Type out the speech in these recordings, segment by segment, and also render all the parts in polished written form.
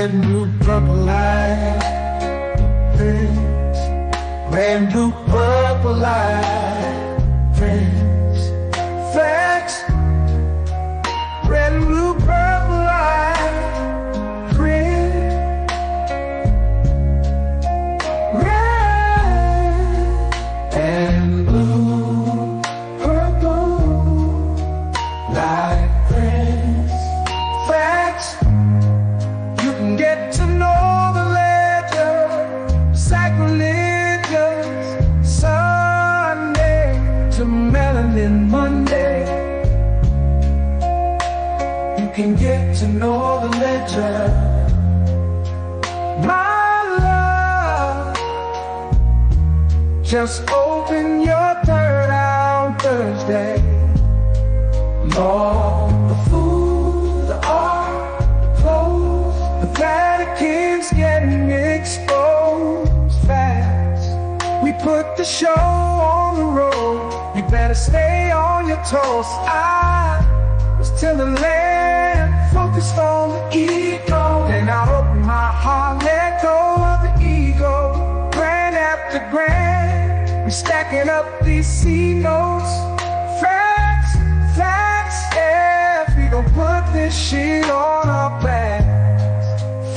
red, blue, purple light. Friends, red, blue, purple light. Friends, facts, red, blue, purple light. Friends, red and blue, purple light. Friends, facts, you can get to know the ledger, sacrilegious Sunday to melanin Monday. You can get to know the ledger, my love. Just open your third on Thursday. Lord, the food, the art, the clothes, the Vatican's getting exposed fast. We put the show on the road, you better stay on your toes. I was till the land, focused on the ego. Then I open my heart, let go of the ego. Grand after grand, we stacking up these C notes. Facts, facts, yeah, we gon' put this shit on our backs.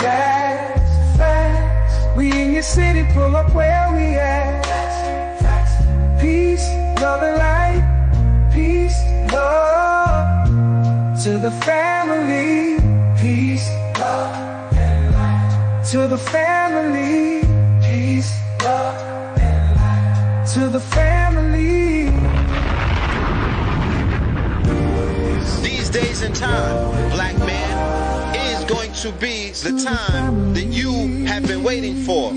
Facts, facts, we in your city, pull up where we at. Facts, facts, peace, love and light. Peace, love to the family. Peace, love and light. To the family. Peace, love and light. To the family. These days and time, black man, is going to be the time that you have been waiting for.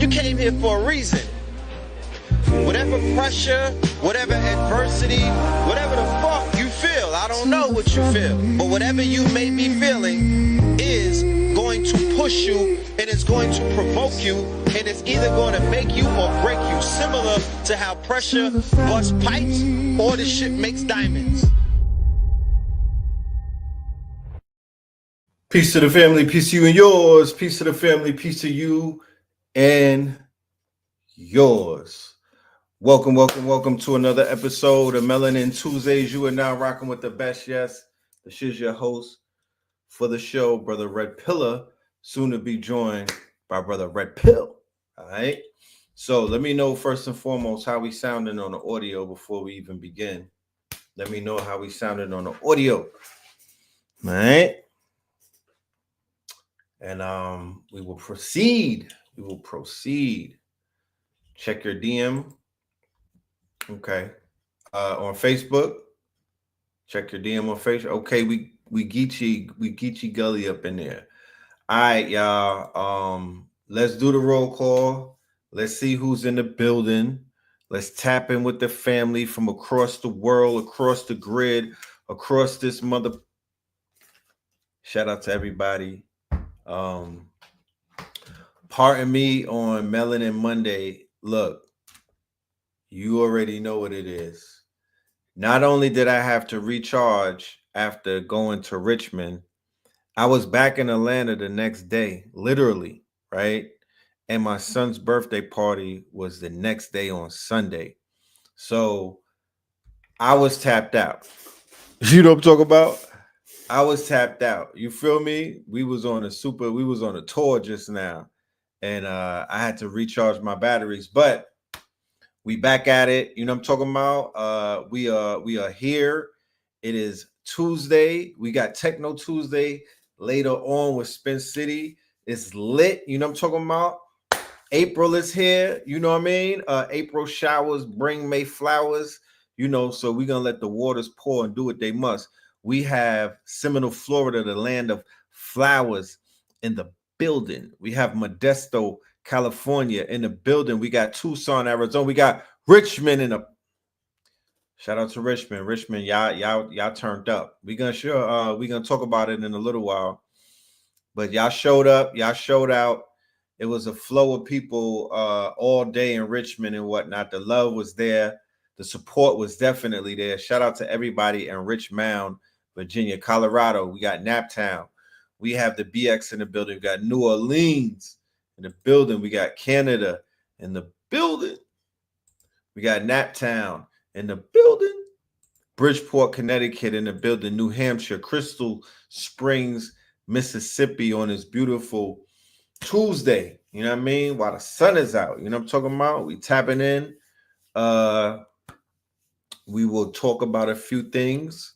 You came here for a reason. Whatever pressure, whatever adversity, whatever the fuck you feel, I don't know what you feel, but whatever you may be feeling is going to push you, and it's going to provoke you, and it's either going to make you or break you, similar to how pressure busts pipes or the shit makes diamonds. Peace to the family, peace to you and yours. Peace to the family, peace to you and yours. Welcome, welcome, welcome to another episode of Melanin Tuesdays. You are now rocking with the best. Yes, this is your host for the show, Brother Red Pillar, soon to be joined by Brother Red Pill. All right. So let me know first and foremost how we sounding on the audio before we even begin. Let me know how we sounding on the audio. All right. And we will proceed. We will proceed. Check your DM. Okay. On Facebook. Check your DM on Facebook. Okay, we Geechee Gully up in there. All right, y'all. Let's do the roll call. Let's see who's in the building. Let's tap in with the family from across the world, across the grid, across this mother. Shout out to everybody. Pardon me on Melanin Monday. Look, you already know what it is. Not only did I have to recharge after going to Richmond, I was back in Atlanta the next day, literally, right? And my son's birthday party was the next day on Sunday. So I was tapped out. You know what I'm talking about? I was tapped out. You feel me? We was on a tour just now, and I had to recharge my batteries, but we back at it. You know what I'm talking about? We are here. It is Tuesday. We got Techno Tuesday later on with Spin City. It's lit. You know what I'm talking about? April is here. You know what I mean? April showers bring May flowers. You know, so we're gonna let the waters pour and do what they must. We have Seminole, Florida, the land of flowers, in the building. We have Modesto, California, in the building. We got Tucson, Arizona. We got Richmond in the. Shout out to Richmond. Richmond, y'all turned up. We're gonna talk about it in a little while. But y'all showed up, y'all showed out. It was a flow of people all day in Richmond and whatnot. The love was there. The support was definitely there. Shout out to everybody in Richmond, Virginia, Colorado. We got Naptown. We have the BX in the building. We got New Orleans in the building. We got Canada in the building. We got Naptown in the building. Bridgeport, Connecticut in the building. New Hampshire, Crystal Springs, Mississippi on this beautiful Tuesday. You know what I mean? While the sun is out. You know what I'm talking about? We tapping in. We will talk about a few things.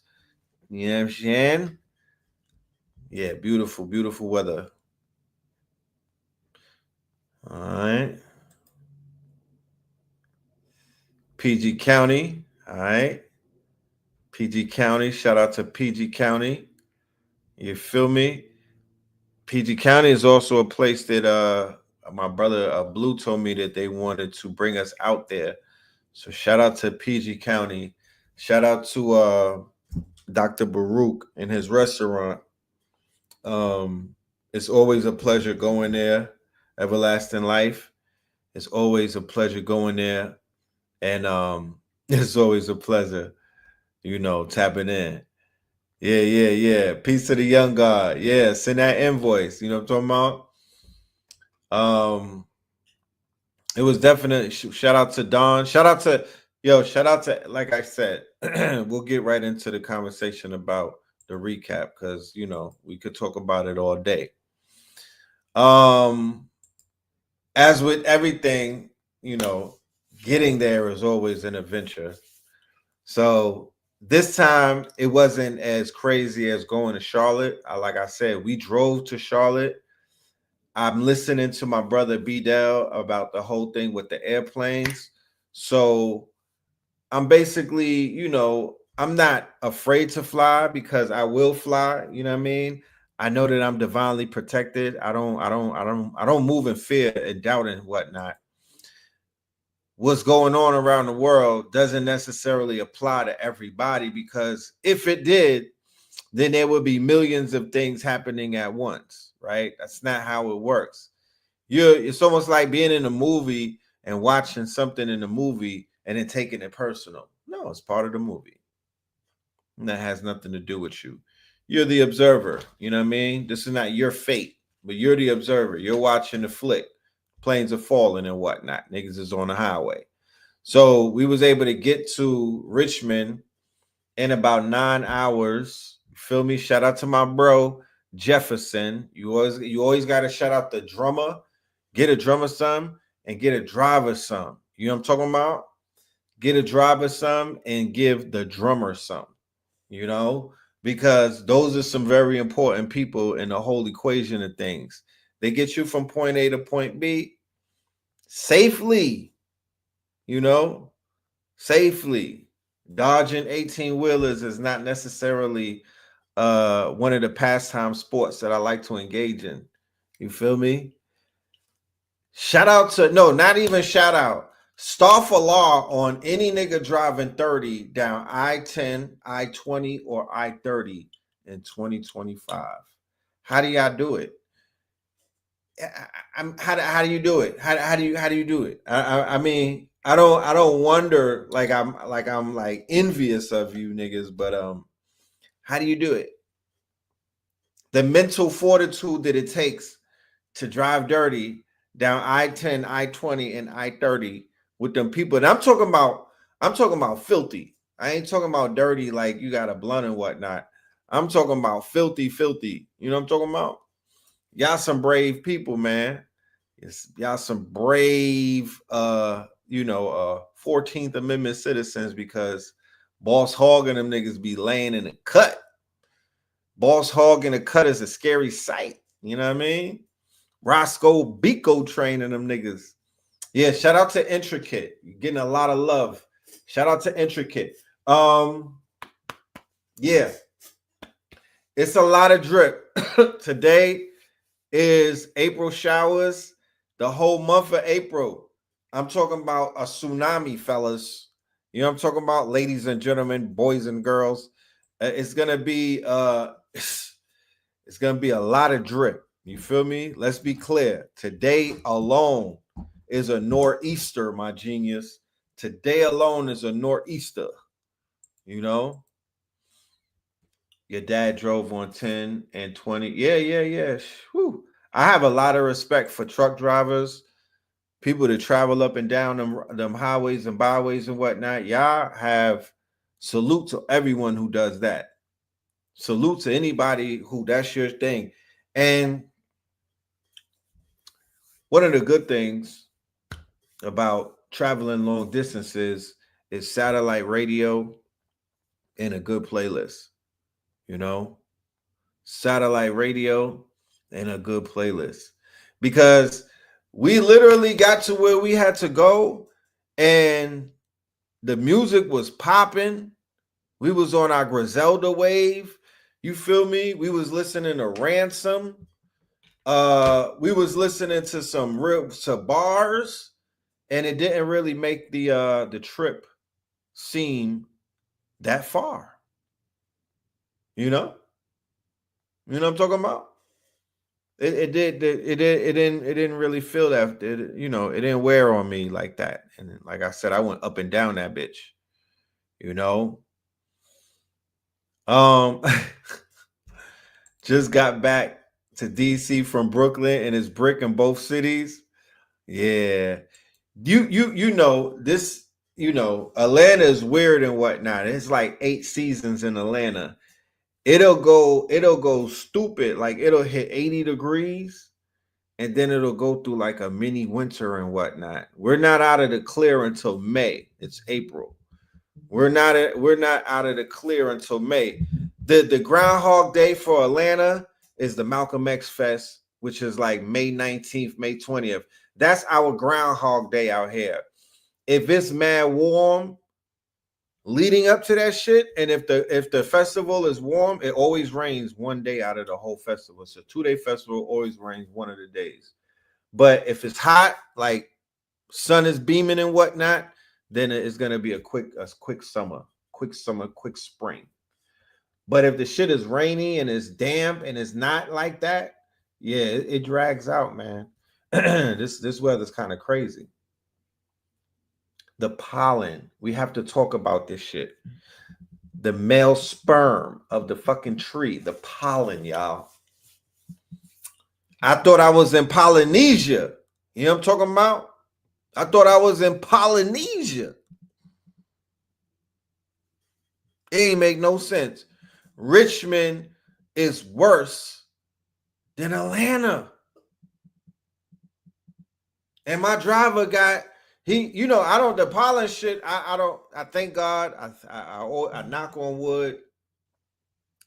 You know what I'm saying? Yeah, beautiful, beautiful weather. All right. PG County. All right. PG County. Shout out to PG County. You feel me? PG County is also a place that my brother Blue told me that they wanted to bring us out there. So shout out to PG County. Shout out to Dr. Baruch and his restaurant. It's always a pleasure going there. Everlasting Life. It's always a pleasure going there. And it's always a pleasure, tapping in. Yeah. Peace to the young God. Yeah, send that invoice. You know what I'm talking about? It was definitely shout out to Don. Shout out to, like I said, we'll get right into the conversation about the recap because we could talk about it all day. As with everything, getting there is always an adventure. So this time it wasn't as crazy as going to Charlotte. Like I said, we drove to Charlotte. I'm listening to my brother B-Dell about the whole thing with the airplanes. So I'm basically, I'm not afraid to fly because I will fly. You know what I mean? I know that I'm divinely protected. I don't move in fear and doubt and whatnot. What's going on around the world doesn't necessarily apply to everybody because if it did, then there would be millions of things happening at once, right? That's not how it works. It's almost like being in a movie and watching something in the movie and then taking it personal. No, it's part of the movie. And that has nothing to do with you. You're the observer. You know what I mean? This is not your fate, but you're the observer. You're watching the flick. Planes are falling and whatnot. Niggas is on the highway. So we was able to get to Richmond in about 9 hours. You feel me? Shout out to my bro Jefferson. You always got to shout out the drummer. Get a drummer some and get a driver some. You know what I'm talking about? Get a driver some and give the drummer some. Because those are some very important people in the whole equation of things. They get you from point A to point B safely, safely. Dodging 18-wheelers is not necessarily one of the pastime sports that I like to engage in. You feel me? Shout out to, no, not even shout out. Star for law on any nigga driving 30 down I-10, I-20, or I-30 in 2025. How do y'all do it? How do you do it? How do you do it? I mean, I don't wonder like I'm envious of you niggas, but how do you do it? The mental fortitude that it takes to drive dirty down I-10, I-20, and I-30 with them people. And I'm talking about filthy. I ain't talking about dirty like you got a blunt and whatnot. I'm talking about filthy. You know what I'm talking about? Y'all some brave people, man. Y'all some brave 14th Amendment citizens because Boss Hogg and them niggas be laying in the cut. Boss Hogg in the cut is a scary sight. You know what I mean? Roscoe Biko training them niggas. Yeah, shout out to Intricate. You're getting a lot of love. Shout out to Intricate. Yeah. It's a lot of drip. Today is April showers. The whole month of April. I'm talking about a tsunami, fellas. You know what I'm talking about? Ladies and gentlemen, boys and girls. It's gonna be it's gonna be a lot of drip. You feel me? Let's be clear. Today alone is a nor'easter, my genius. Today alone is a nor'easter. Your dad drove on 10 and 20. Yeah. Whew. I have a lot of respect for truck drivers, people that travel up and down them highways and byways and whatnot. Y'all have salute to everyone who does that. Salute to anybody who that's your thing. And one of the good things about traveling long distances is satellite radio and a good playlist. You know, satellite radio and a good playlist, because we literally got to where we had to go and the music was popping. We was on our Griselda wave. You feel me? We was listening to Ransom. We was listening to to bars, and it didn't really make the trip seem that far. You know what I'm talking about? It didn't really feel that, it didn't wear on me like that. And like I said, I went up and down that bitch. Um just got back to DC from Brooklyn, and it's brick in both cities. Yeah. You know this, Atlanta is weird and whatnot. It's like 8 seasons in Atlanta. It'll go stupid. Like it'll hit 80 degrees and then it'll go through like a mini winter and whatnot. We're not out of the clear until May. It's April. We're not out of the clear until May. The Groundhog Day for Atlanta is the Malcolm X Fest, which is like May 19th, May 20th. That's our Groundhog Day out here. If it's mad warm leading up to that shit, and if the festival is warm, it always rains one day out of the whole festival. It's a 2-day festival, always rains one of the days. But if it's hot, like sun is beaming and whatnot, then it's gonna be a quick summer, quick spring. But if the shit is rainy and it's damp and it's not like that, yeah, it drags out, man. This weather's kind of crazy. The pollen. We have to talk about this shit. The male sperm of the fucking tree. The pollen, y'all. I thought I was in Polynesia. You know what I'm talking about? I thought I was in Polynesia. It ain't make no sense. Richmond is worse than Atlanta. And my driver got, the pollen shit, I thank God, I knock on wood.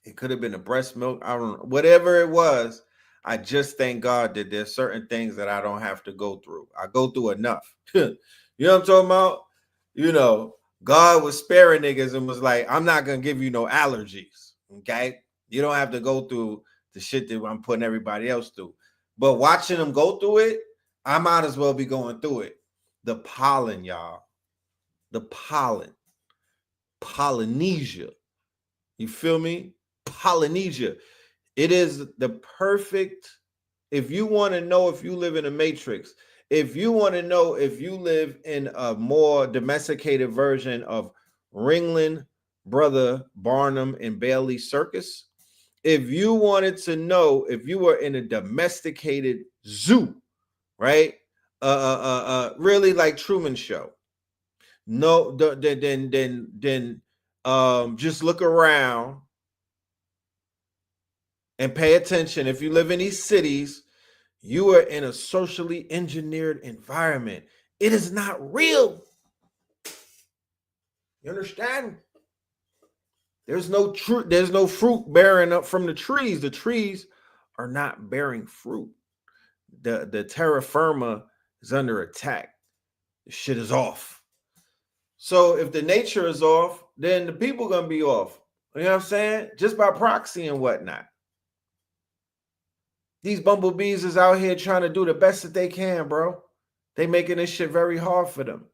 It could have been the breast milk. I don't know, whatever it was. I just thank God that there's certain things that I don't have to go through. I go through enough. You know what I'm talking about? God was sparing niggas and was like, I'm not going to give you no allergies. Okay. You don't have to go through the shit that I'm putting everybody else through. But watching them go through it, I might as well be going through it. The pollen, y'all. The pollen. Polynesia. You feel me? Polynesia. It is the perfect, if you want to know if you live in a matrix, if you want to know if you live in a more domesticated version of Ringling, Brother Barnum, and Bailey Circus, if you wanted to know if you were in a domesticated zoo, right? Really like Truman Show. No, then just look around and pay attention. If you live in these cities, you are in a socially engineered environment. It is not real. You understand? There's no fruit bearing up from the trees. The trees are not bearing fruit. The terra firma is under attack. The shit is off. So if the nature is off, then the people gonna be off. You know what I'm saying? Just by proxy and whatnot. These bumblebees is out here trying to do the best that they can, bro. They making this shit very hard for them.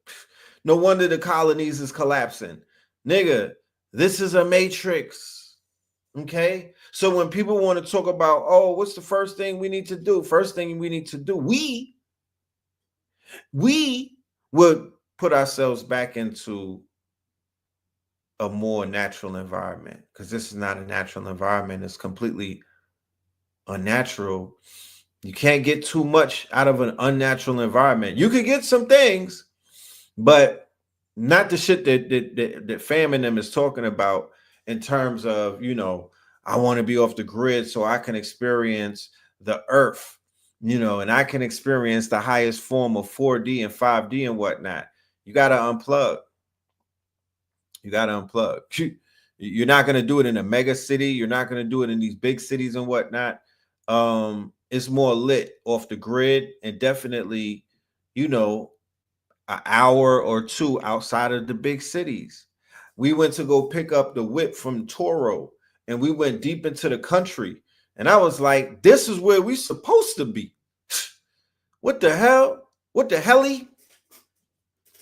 No wonder the colonies is collapsing. Nigga, this is a matrix. Okay? So when people want to talk about, oh, what's the first thing we need to do? First thing we need to do, we would put ourselves back into a more natural environment, because this is not a natural environment. It's completely unnatural. You can't get too much out of an unnatural environment. You could get some things, but not the shit that Fam and them is talking about in terms of, you know, I want to be off the grid so I can experience the earth, you know, and I can experience the highest form of 4D and 5D and whatnot. You got to unplug. You got to unplug. You're not going to do it in a mega city. You're not going to do it in these big cities and whatnot. It's more lit off the grid, and definitely, you know, an hour or two outside of the big cities. We went to go pick up the whip from Toro, and we went deep into the country. And I was like, this is where we supposed to be. What the hell? What the helly?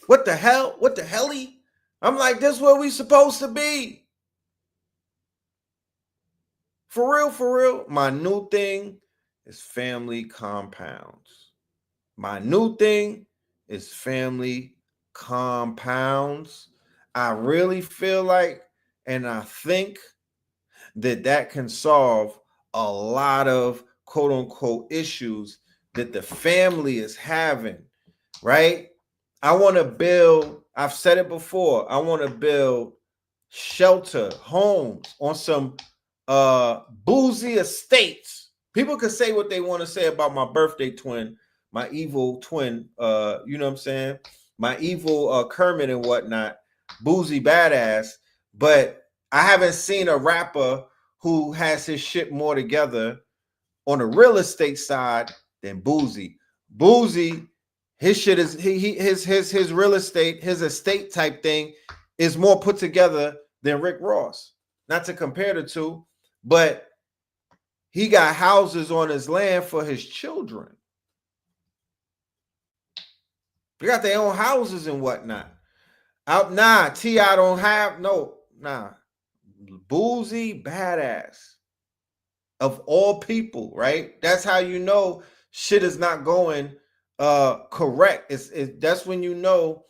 What the hell? What the helly? I'm like, this is where we supposed to be. For real, for real. My new thing is family compounds. My new thing is family compounds. I really feel like, and I think that can solve a lot of quote unquote issues that the family is having, right? I want to build, I've said it before, I want to build shelter, homes on some boozy estates. People could say what they want to say about my birthday twin, my evil twin, you know what I'm saying? My evil Kermit and whatnot, boozy badass. But I haven't seen a rapper who has his shit more together on the real estate side than Boozy. Boozy, his shit is his real estate, his estate type thing is more put together than Rick Ross. Not to compare the two, but he got houses on his land for his children. They got their own houses and whatnot. Nah, T.I. don't have, nah. Boozy badass. Of all people, right? That's how you know shit is not going correct. That's when you know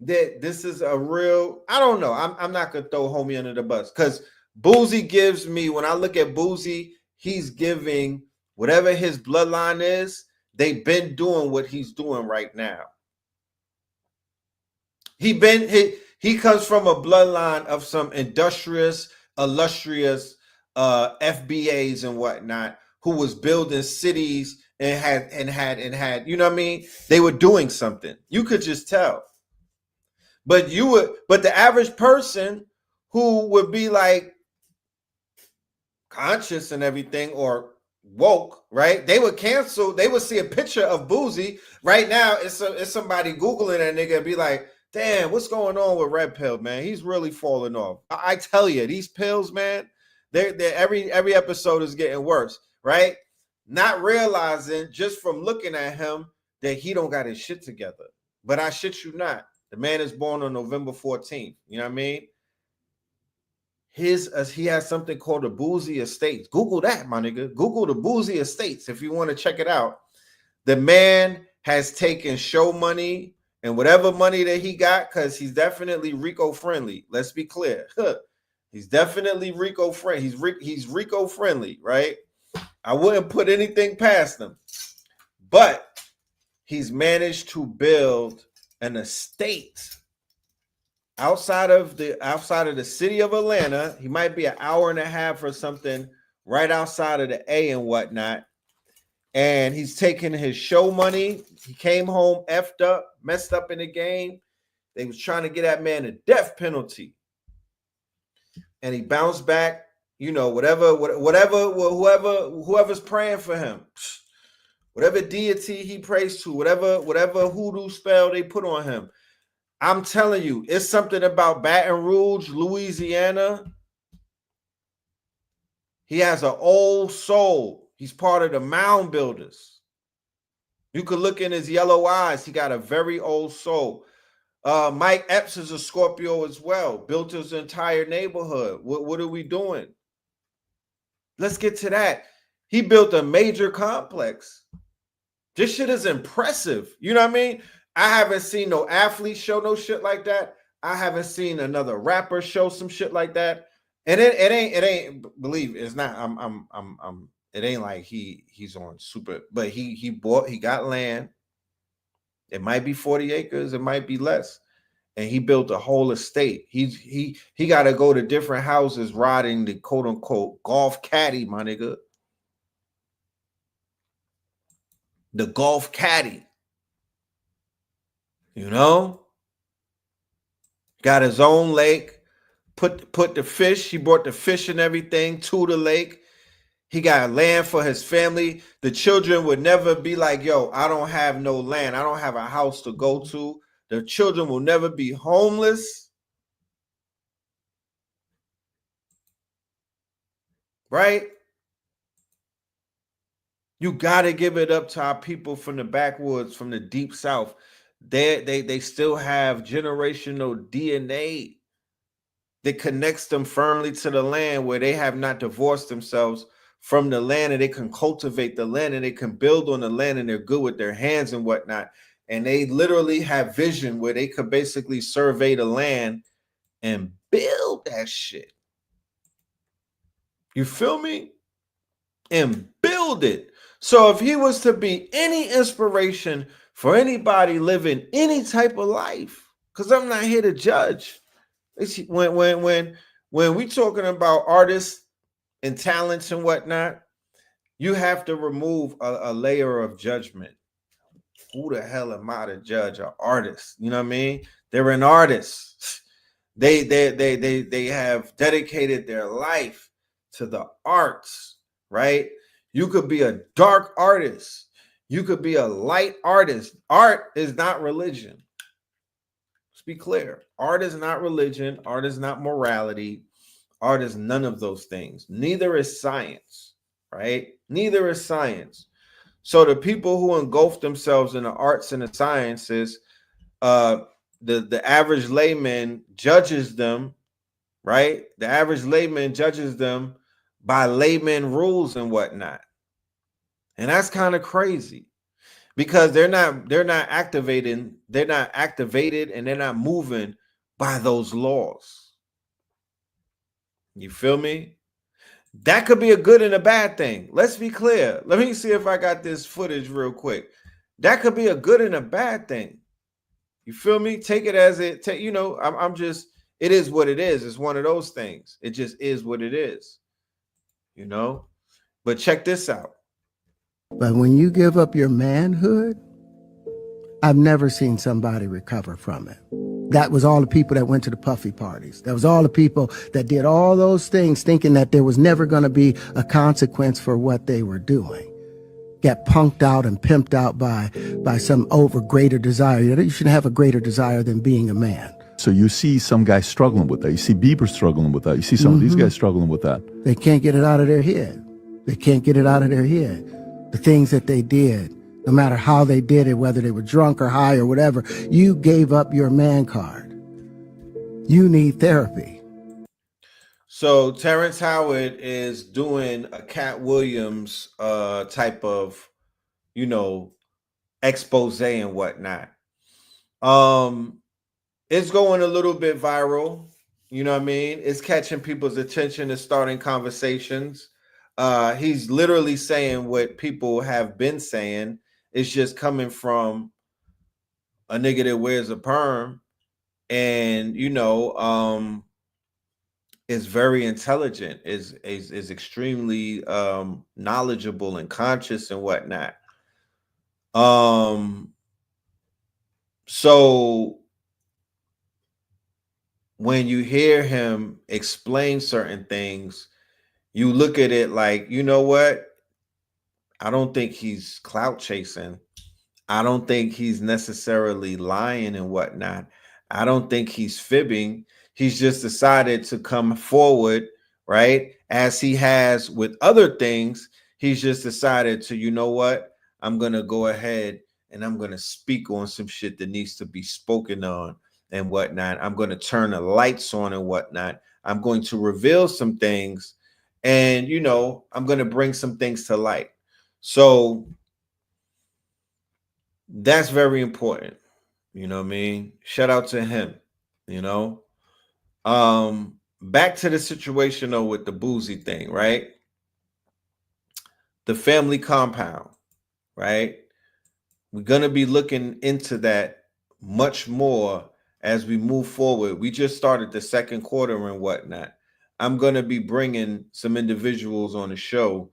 that this is a real, I don't know. I'm not gonna throw homie under the bus, because Boozy gives me, when I look at Boozy, he's giving whatever his bloodline is, they've been doing what he's doing right now. He comes from a bloodline of some industrious, illustrious FBAs and whatnot, who was building cities and had, you know what I mean? They were doing something. You could just tell. But the average person who would be like conscious and everything, or woke, right? They would cancel, they would see a picture of Boozy. Right now, it's somebody Googling that nigga and be like, damn, what's going on with Red Pill, man? He's really falling off. I tell you, these pills, man, they're every episode is getting worse, right? Not realizing just from looking at him that he don't got his shit together. But I shit you not, the man is born on November 14th. You know what I mean? He has something called the Boozy Estates. Google that, my nigga. Google the Boozy Estates if you want to check it out. The man has taken show money and whatever money that he got, because he's definitely Rico friendly. Let's be clear. He's definitely Rico friendly. He's Rico friendly, right? I wouldn't put anything past him. But he's managed to build an estate outside of the city of Atlanta. He might be an hour and a half or something right outside of the A and whatnot. And he's taking his show money. He came home effed up, messed up in the game. They was trying to get that man a death penalty. And he bounced back, you know, whoever's praying for him. Whatever deity he prays to, whatever hoodoo spell they put on him. I'm telling you, it's something about Baton Rouge, Louisiana. He has an old soul. He's part of the Mound builders. You could look in his yellow eyes. He got a very old soul. Mike Epps is a Scorpio as well. Built his entire neighborhood. What are we doing? Let's get to that. He built a major complex. This shit is impressive. You know what I mean? I haven't seen no athlete show no shit like that. I haven't seen another rapper show some shit like that. And it ain't believe it's not I'm it ain't like he's on super, but he got land. It might be 40 acres, it might be less. And he built a whole estate. He got to go to different houses riding the quote unquote golf caddy, my nigga. The golf caddy. You know? Got his own lake. Put the fish. He brought the fish and everything to the lake. He got land for his family. The children would never be like, yo, I don't have no land. I don't have a house to go to. The children will never be homeless. Right? You got to give it up to our people from the backwoods, from the deep south. They still have generational DNA that connects them firmly to the land, where they have not divorced themselves from the land, and they can cultivate the land and they can build on the land, and they're good with their hands and whatnot. And they literally have vision where they could basically survey the land and build that shit. You feel me? And build it. So if he was to be any inspiration for anybody living any type of life, because I'm not here to judge. When we talking about artists and talents and whatnot, you have to remove a layer of judgment. Who the hell am I to judge an artist? You know what I mean? They're an artist. They have dedicated their life to the arts, right? You could be a dark artist. You could be a light artist. Art is not religion. Let's be clear. Art is not religion. Art is not morality. Art is none of those things. Neither is science, right? Neither is science. So the people who engulf themselves in the arts and the sciences, the average layman judges them, right? The average layman judges them by layman rules and whatnot. And that's kind of crazy, because they're not activated and they're not moving by those laws. You feel me? That could be a good and a bad thing. Let's be clear. Let me see if I got this footage real quick. That could be a good and a bad thing. You feel me? Take it as it, you know, I'm just, it is what it is. It's one of those things. It just is what it is, you know? But check this out. But when you give up your manhood, I've never seen somebody recover from it. That was all the people that went to the puffy parties. That was all the people that did all those things thinking that there was never going to be a consequence for what they were doing. Get punked out and pimped out by some greater desire. You shouldn't have a greater desire than being a man. So you see some guys struggling with that. You see Bieber struggling with that. You see some of these guys struggling with that. They can't get it out of their head. They can't get it out of their head. The things that they did, no matter how they did it, whether they were drunk or high or whatever, you gave up your man card. You need therapy. So Terrence Howard is doing a Cat Williams type of, you know, expose and whatnot. It's going a little bit viral. You know what I mean? It's catching people's attention and starting conversations. He's literally saying what people have been saying. It's just coming from a nigga that wears a perm, and you know, is very intelligent, is extremely knowledgeable and conscious and whatnot. So when you hear him explain certain things, you look at it like, you know what? I don't think he's clout chasing. I don't think he's necessarily lying and whatnot. I don't think he's fibbing. He's just decided to come forward, right? As he has with other things, he's just decided to, you know what? I'm going to go ahead and I'm going to speak on some shit that needs to be spoken on and whatnot. I'm going to turn the lights on and whatnot. I'm going to reveal some things, and, you know, I'm going to bring some things to light. So that's very important. You know what I mean? Shout out to him. you know. Back to the situation though with the boozy thing, right? The family compound, right? We're gonna be looking into that much more as we move forward. We just started the second quarter and whatnot. I'm gonna be bringing some individuals on the show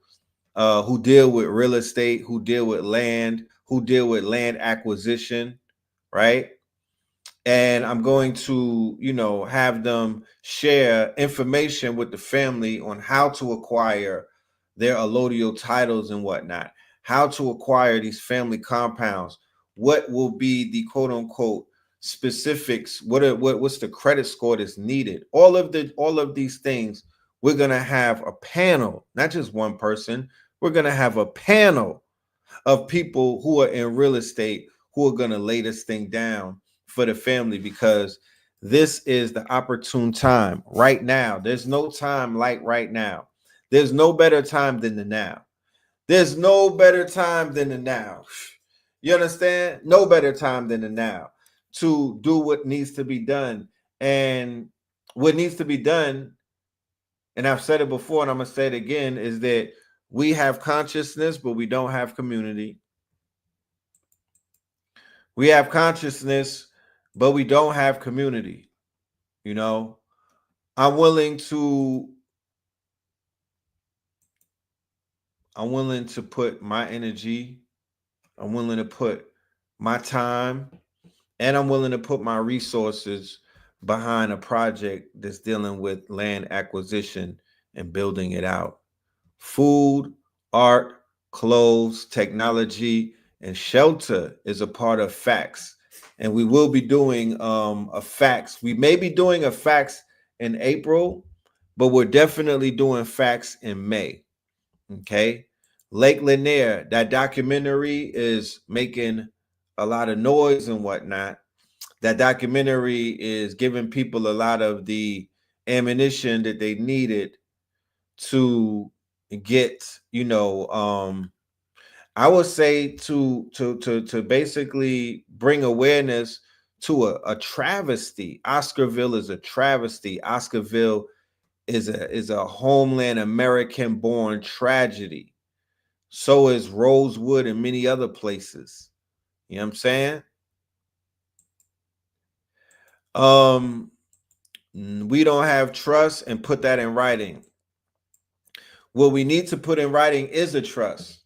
who deal with real estate, who deal with land, who deal with land acquisition, right? And I'm going to, have them share information with the family on how to acquire their allodial titles and whatnot, how to acquire these family compounds, what will be the quote unquote specifics, what's the credit score that's needed. All of these things, we're gonna have a panel, not just one person. We're gonna have a panel of people who are in real estate who are gonna lay this thing down for the family, because this is the opportune time right now. There's no time like right now. There's no better time than the now. There's no better time than the now. You understand? No better time than the now to do what needs to be done. And what needs to be done, and I've said it before and I'm going to say it again, is that we have consciousness, but we don't have community. We have consciousness, but we don't have community. I'm willing to put my energy, I'm willing to put my time, and I'm willing to put my resources behind a project that's dealing with land acquisition and building it out. Food, art, clothes, technology, and shelter is a part of facts. And we will be doing a facts. We may be doing a facts in April, but we're definitely doing facts in May. Okay. Lake Lanier, that documentary is making a lot of noise and whatnot. That documentary is giving people a lot of the ammunition that they needed to get, I would say to basically bring awareness to a travesty. Oscarville is a travesty. Oscarville is a homeland American born tragedy. So is Rosewood and many other places. You know what I'm saying? We don't have trust, and put that in writing. What we need to put in writing is a trust.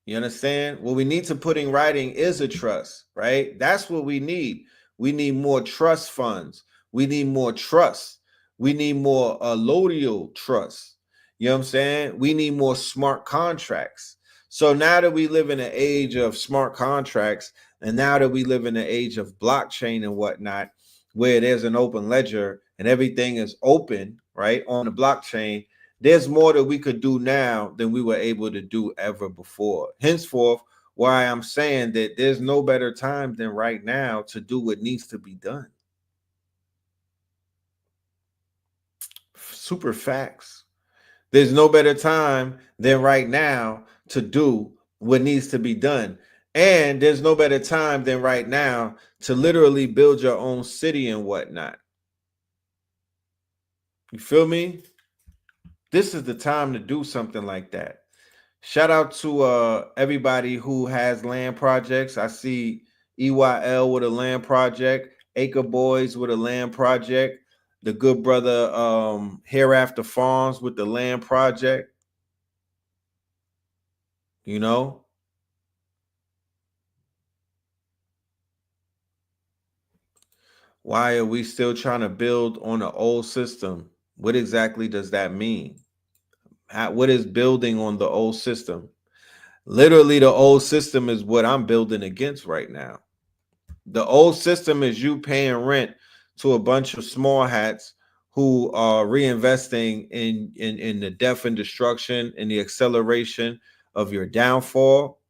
You understand? What we need to put in writing is a trust, right? That's what we need. We need more trust funds. We need more trust. We need more allodial trust. You know what I'm saying? We need more smart contracts. So now that we live in an age of smart contracts, and now that we live in an age of blockchain and whatnot, where there's an open ledger and everything is open, right, on the blockchain, there's more that we could do now than we were able to do ever before. Henceforth, why I'm saying that there's no better time than right now to do what needs to be done. Super facts. There's no better time than right now to do what needs to be done. And there's no better time than right now to literally build your own city and whatnot. You feel me? This is the time to do something like that. Shout out to everybody who has land projects. I see EYL with a land project, Acre Boys with a land project, the good brother Hereafter Farms with the land project. Why are we still trying to build on an old system? What exactly does that mean? What is building on the old system? Literally, the old system is what I'm building against right now. The old system is you paying rent to a bunch of small hats who are reinvesting in the death and destruction and the acceleration of your downfall.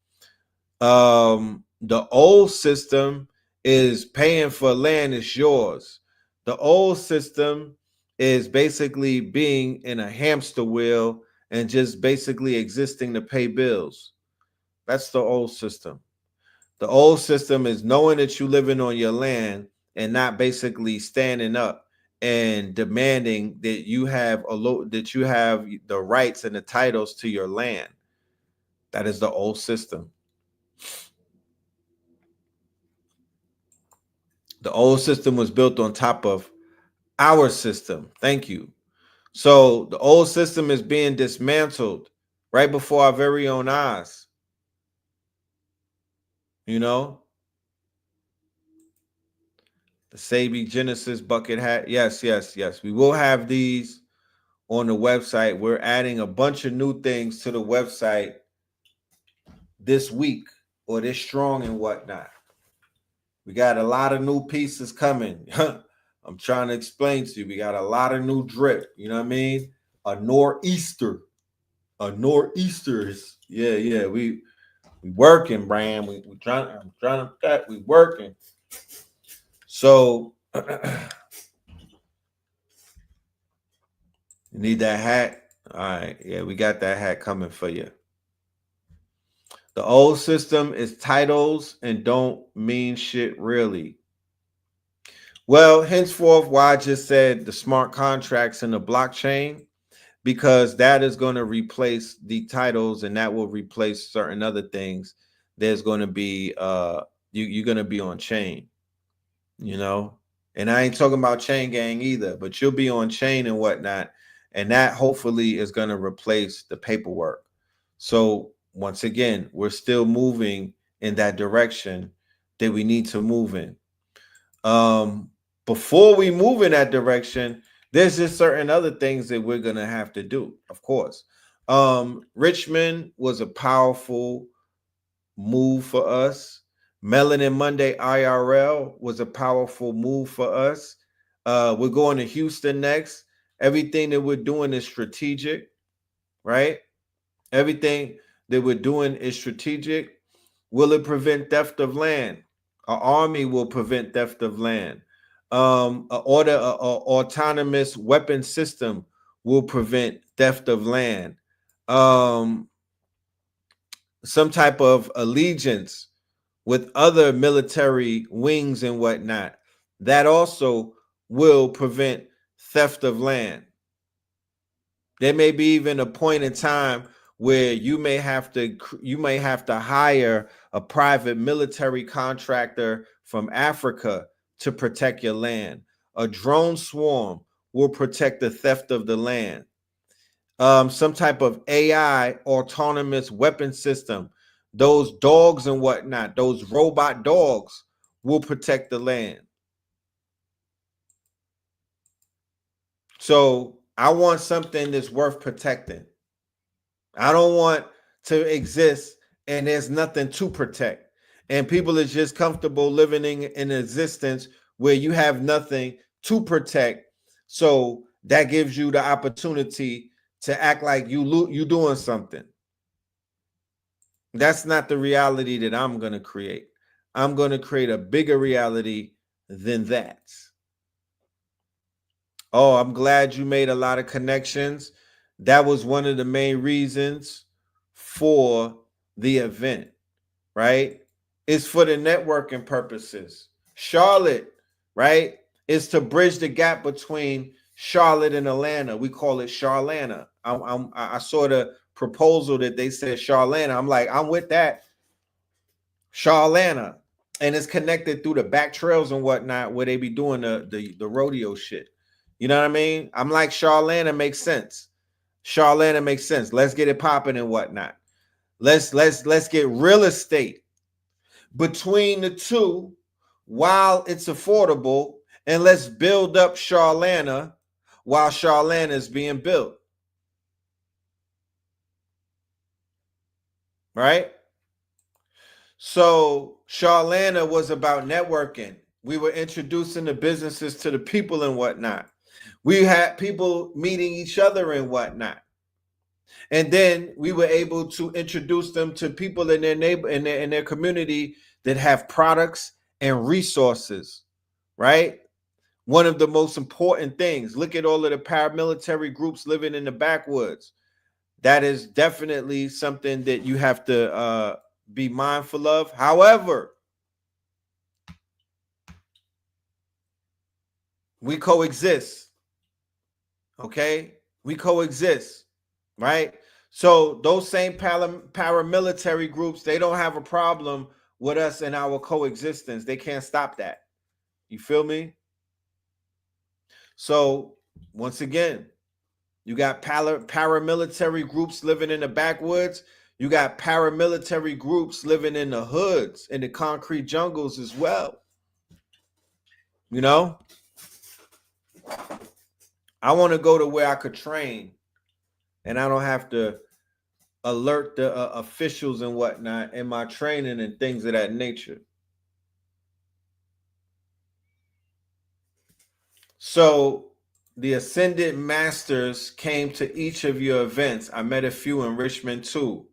The old system is paying for land is yours. The old system is basically being in a hamster wheel and just basically existing to pay bills. That's the old system. The old system is knowing that you're living on your land and not basically standing up and demanding that you have the rights and the titles to your land. That is the old system. The old system was built on top of our system. Thank you. So the old system is being dismantled right before our very own eyes. You know, the Sabi Genesis bucket hat. Yes, yes, yes. We will have these on the website. We're adding a bunch of new things to the website this week or this strong and whatnot. We got a lot of new pieces coming. I'm trying to explain to you. We got a lot of new drip. You know what I mean? A nor'easter. A nor'easter is yeah. We working, Bram. We trying. I'm trying to that. We working. So you need that hat. All right. Yeah, we got that hat coming for you. The old system is titles and don't mean shit really. Well, henceforth, why I just said the smart contracts in the blockchain, because that is going to replace the titles and that will replace certain other things. There's going to be you're going to be on chain, you know, and I ain't talking about chain gang either, but you'll be on chain and whatnot, and that hopefully is going to replace the paperwork. So once again, we're still moving in that direction that we need to move in. Before we move in that direction, there's just certain other things that we're gonna have to do, of course. Richmond was a powerful move for us. Melanin Monday IRL was a powerful move for us. We're going to Houston next. Everything that we're doing is strategic, right? Everything that we're doing is strategic. Will it prevent theft of land? Our army will prevent theft of land. An autonomous weapon system will prevent theft of land. Some type of allegiance with other military wings and whatnot, that also will prevent theft of land. There may be even a point in time where you may have to hire a private military contractor from Africa to protect your land. A drone swarm will protect the theft of the land. Some type of AI autonomous weapon system, those dogs and whatnot, those robot dogs will protect the land. So I want something that's worth protecting. I don't want to exist and there's nothing to protect. And people are just comfortable living in existence where you have nothing to protect. So that gives you the opportunity to act like you doing something. That's not the reality that I'm going to create. I'm going to create a bigger reality than that. Oh, I'm glad you made a lot of connections. That was one of the main reasons for the event, right? It's for the networking purposes. Charlotte, right, is to bridge the gap between Charlotte and Atlanta. We call it Charlana. I saw the proposal that they said Charlana. I'm like, I'm with that. Charlana. And it's connected through the back trails and whatnot where they be doing the rodeo shit. You know what I mean? I'm like, Charlana makes sense. Charlana makes sense. Let's get it popping and whatnot. Let's get real estate between the two while it's affordable, and let's build up Charlana while Charlana is being built. Right? So Charlana was about networking. We were introducing the businesses to the people and whatnot. We had people meeting each other and whatnot. And then we were able to introduce them to people in their in their community that have products and resources, right? One of the most important things. Look at all of the paramilitary groups living in the backwoods. That is definitely something that you have to be mindful of. However, We coexist. Okay? We coexist, right? So those same paramilitary groups, they don't have a problem with us and our coexistence. They can't stop that. You feel me? So once again, you got paramilitary groups living in the backwoods. You got paramilitary groups living in the hoods, in the concrete jungles as well. You know? I want to go to where I could train and I don't have to alert the officials and whatnot in my training and things of that nature. So the Ascended Masters came to each of your events. I met a few in Richmond too.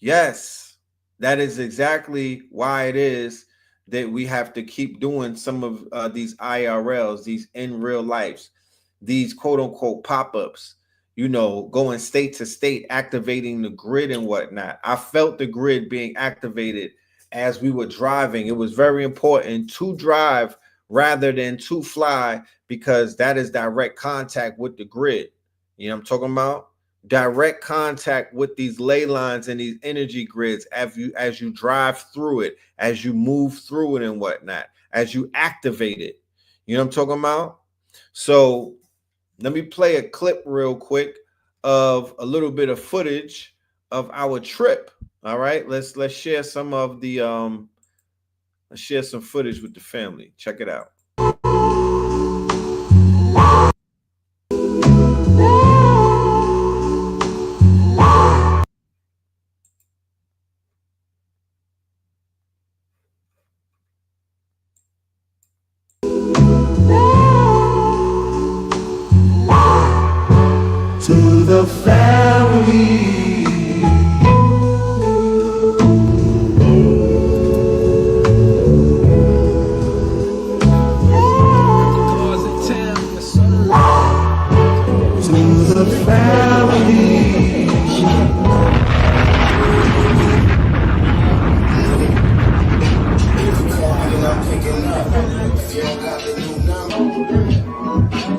Yes, that is exactly why it is that we have to keep doing some of these IRLs, these in real lives, these quote unquote pop-ups, you know, going state to state, activating the grid and whatnot. I felt the grid being activated as we were driving. It was very important to drive rather than to fly, because that is direct contact with the grid. You know what I'm talking about? Direct contact with these ley lines and these energy grids as you drive through it, as you move through it and whatnot, as you activate it. You know what I'm talking about? So let me play a clip real quick of a little bit of footage of our trip. All right, let's share some of the let's share some footage with the family. Check it out. To the family. To the family.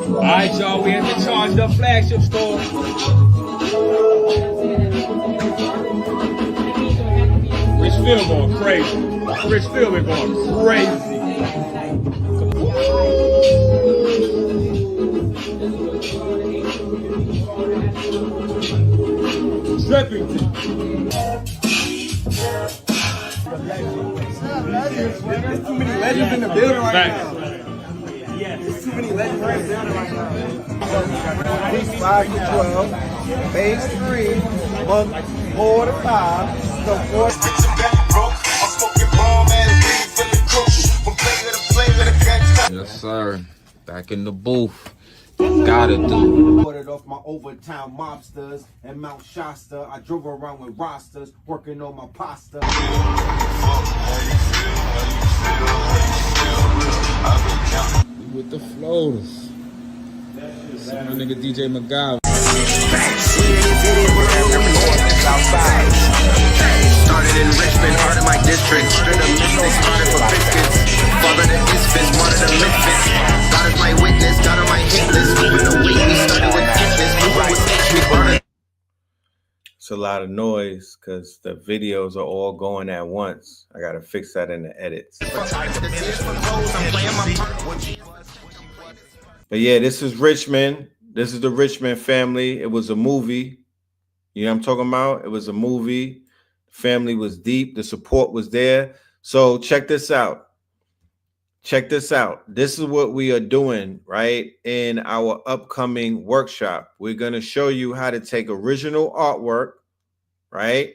All right, y'all, we at the Charged Up flagship store. Richfield going crazy. Richfield been going crazy. Drippington. There's too many legends in the building right now. There's too many legends in the building right now. Week 5 to 12, phase 3, month 4 to 5, so 4 Yes, sir. Back in the booth. Gotta do. Ordered off my overtown mobsters and Mount Shasta. I drove around with rosters, working on my pasta. With the floaters. See my nigga DJ McGowan. Started in Richmond, heart of my district. Straight up mystic, started for biscuits. Father the misfits, one of the misfits. God is my witness, God on my hit list. Moving the weight, we started with fitness. Moving with me, It's a lot of noise because the videos are all going at once. I gotta fix that in the edits. But yeah, this is Richmond. This is the Richmond family. It was a movie. You know what I'm talking about? It was a movie. Family was deep. The support was there. So check this out. Check this out. This is what we are doing, right? In our upcoming workshop. We're going to show you how to take original artwork, right?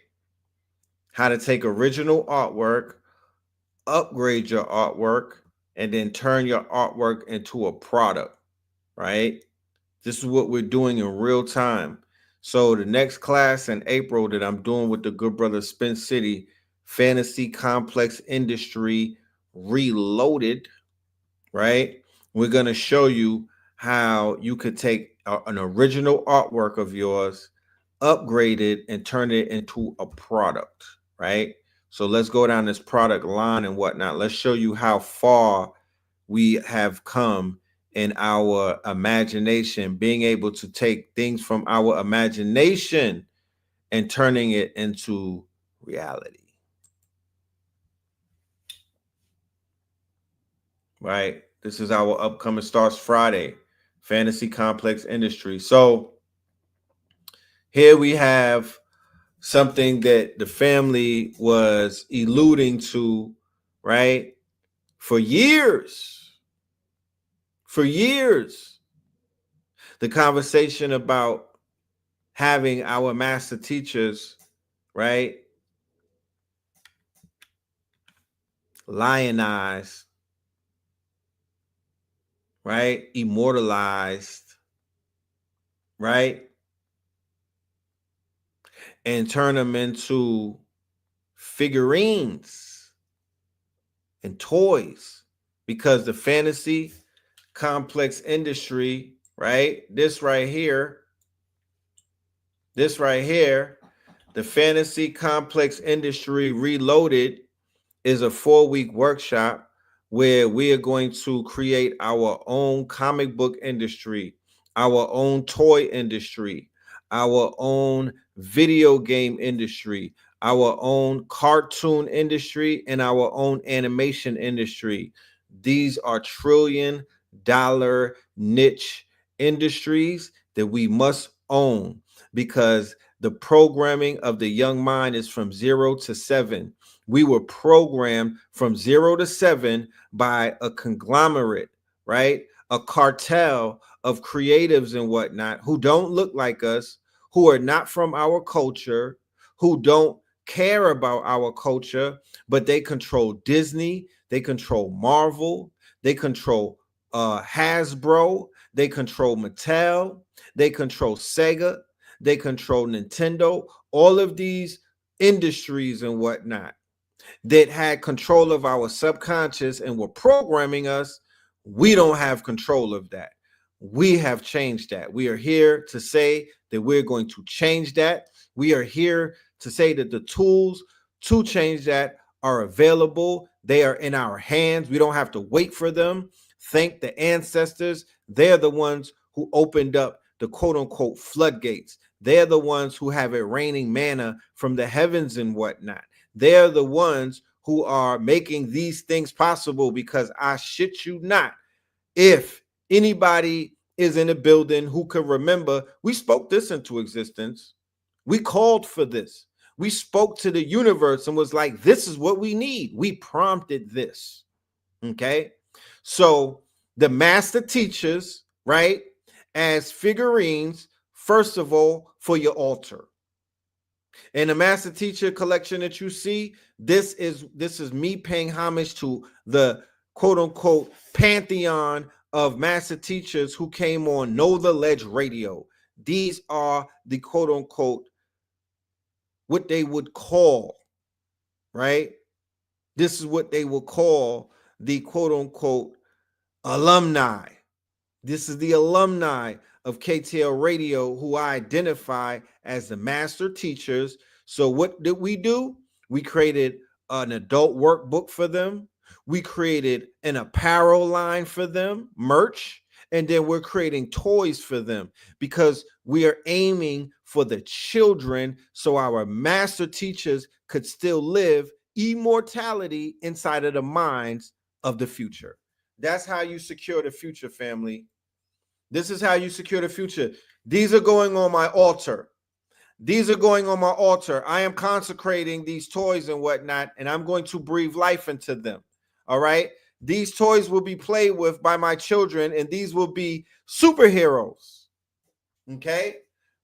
How to take original artwork, upgrade your artwork, and then turn your artwork into a product, right? This is what we're doing in real time. So the next class in April that I'm doing with the good brother Spin City, Fantasy Complex Industry Reloaded, right? We're going to show you how you could take an original artwork of yours, upgrade it, and turn it into a product, right? So let's go down this product line and whatnot. Let's show you how far we have come in our imagination, being able to take things from our imagination and turning it into reality. Right? This is our upcoming Starts Friday, Fantasy Complex Industry. So here we have something that the family was alluding to, right? For years. For years. The conversation about having our master teachers, right, lionized, right, immortalized, right, and turn them into figurines and toys, because the fantasy complex industry, right, this right here, the Fantasy Complex Industry Reloaded is a 4-week workshop where we are going to create our own comic book industry, our own toy industry, our own video game industry, our own cartoon industry, and our own animation industry. These are trillion-dollar niche industries that we must own, because the programming of the young mind is from 0 to 7. We were programmed from 0 to 7 by a conglomerate, right? A cartel of creatives and whatnot who don't look like us, who are not from our culture, who don't care about our culture, but they control Disney, they control Marvel, they control Hasbro, they control Mattel, they control Sega, they control Nintendo, all of these industries and whatnot that had control of our subconscious and were programming us. We don't have control of that. We have changed that. We are here to say that we're going to change that. We are here to say that the tools to change that are available. They are in our hands. We don't have to wait for them. Thank the ancestors. They're the ones who opened up the quote unquote floodgates. They're the ones who have it raining manna from the heavens and whatnot. They're the ones who are making these things possible, because I shit you not, if anybody is in a building who can remember, we spoke this into existence. We called for this. We spoke to the universe and was like, this is what we need. We prompted this. Okay. So the master teachers, right, as figurines, first of all, for your altar. In the master teacher collection that you see, this is me paying homage to the quote unquote pantheon of master teachers who came on Know the Ledge Radio. These are the quote unquote what they would call, right? This is what they will call the quote unquote alumni. This is the alumni of KTL Radio who I identify as the master teachers. So what did we do? We created an adult workbook for them. We created an apparel line for them, merch, and then we're creating toys for them, because we are aiming for the children so our master teachers could still live immortality inside of the minds of the future. That's how you secure the future, family. This is how you secure the future. These are going on my altar. These are going on my altar. I am consecrating these toys and whatnot, and I'm going to breathe life into them. All right. These toys will be played with by my children, and these will be superheroes. Okay.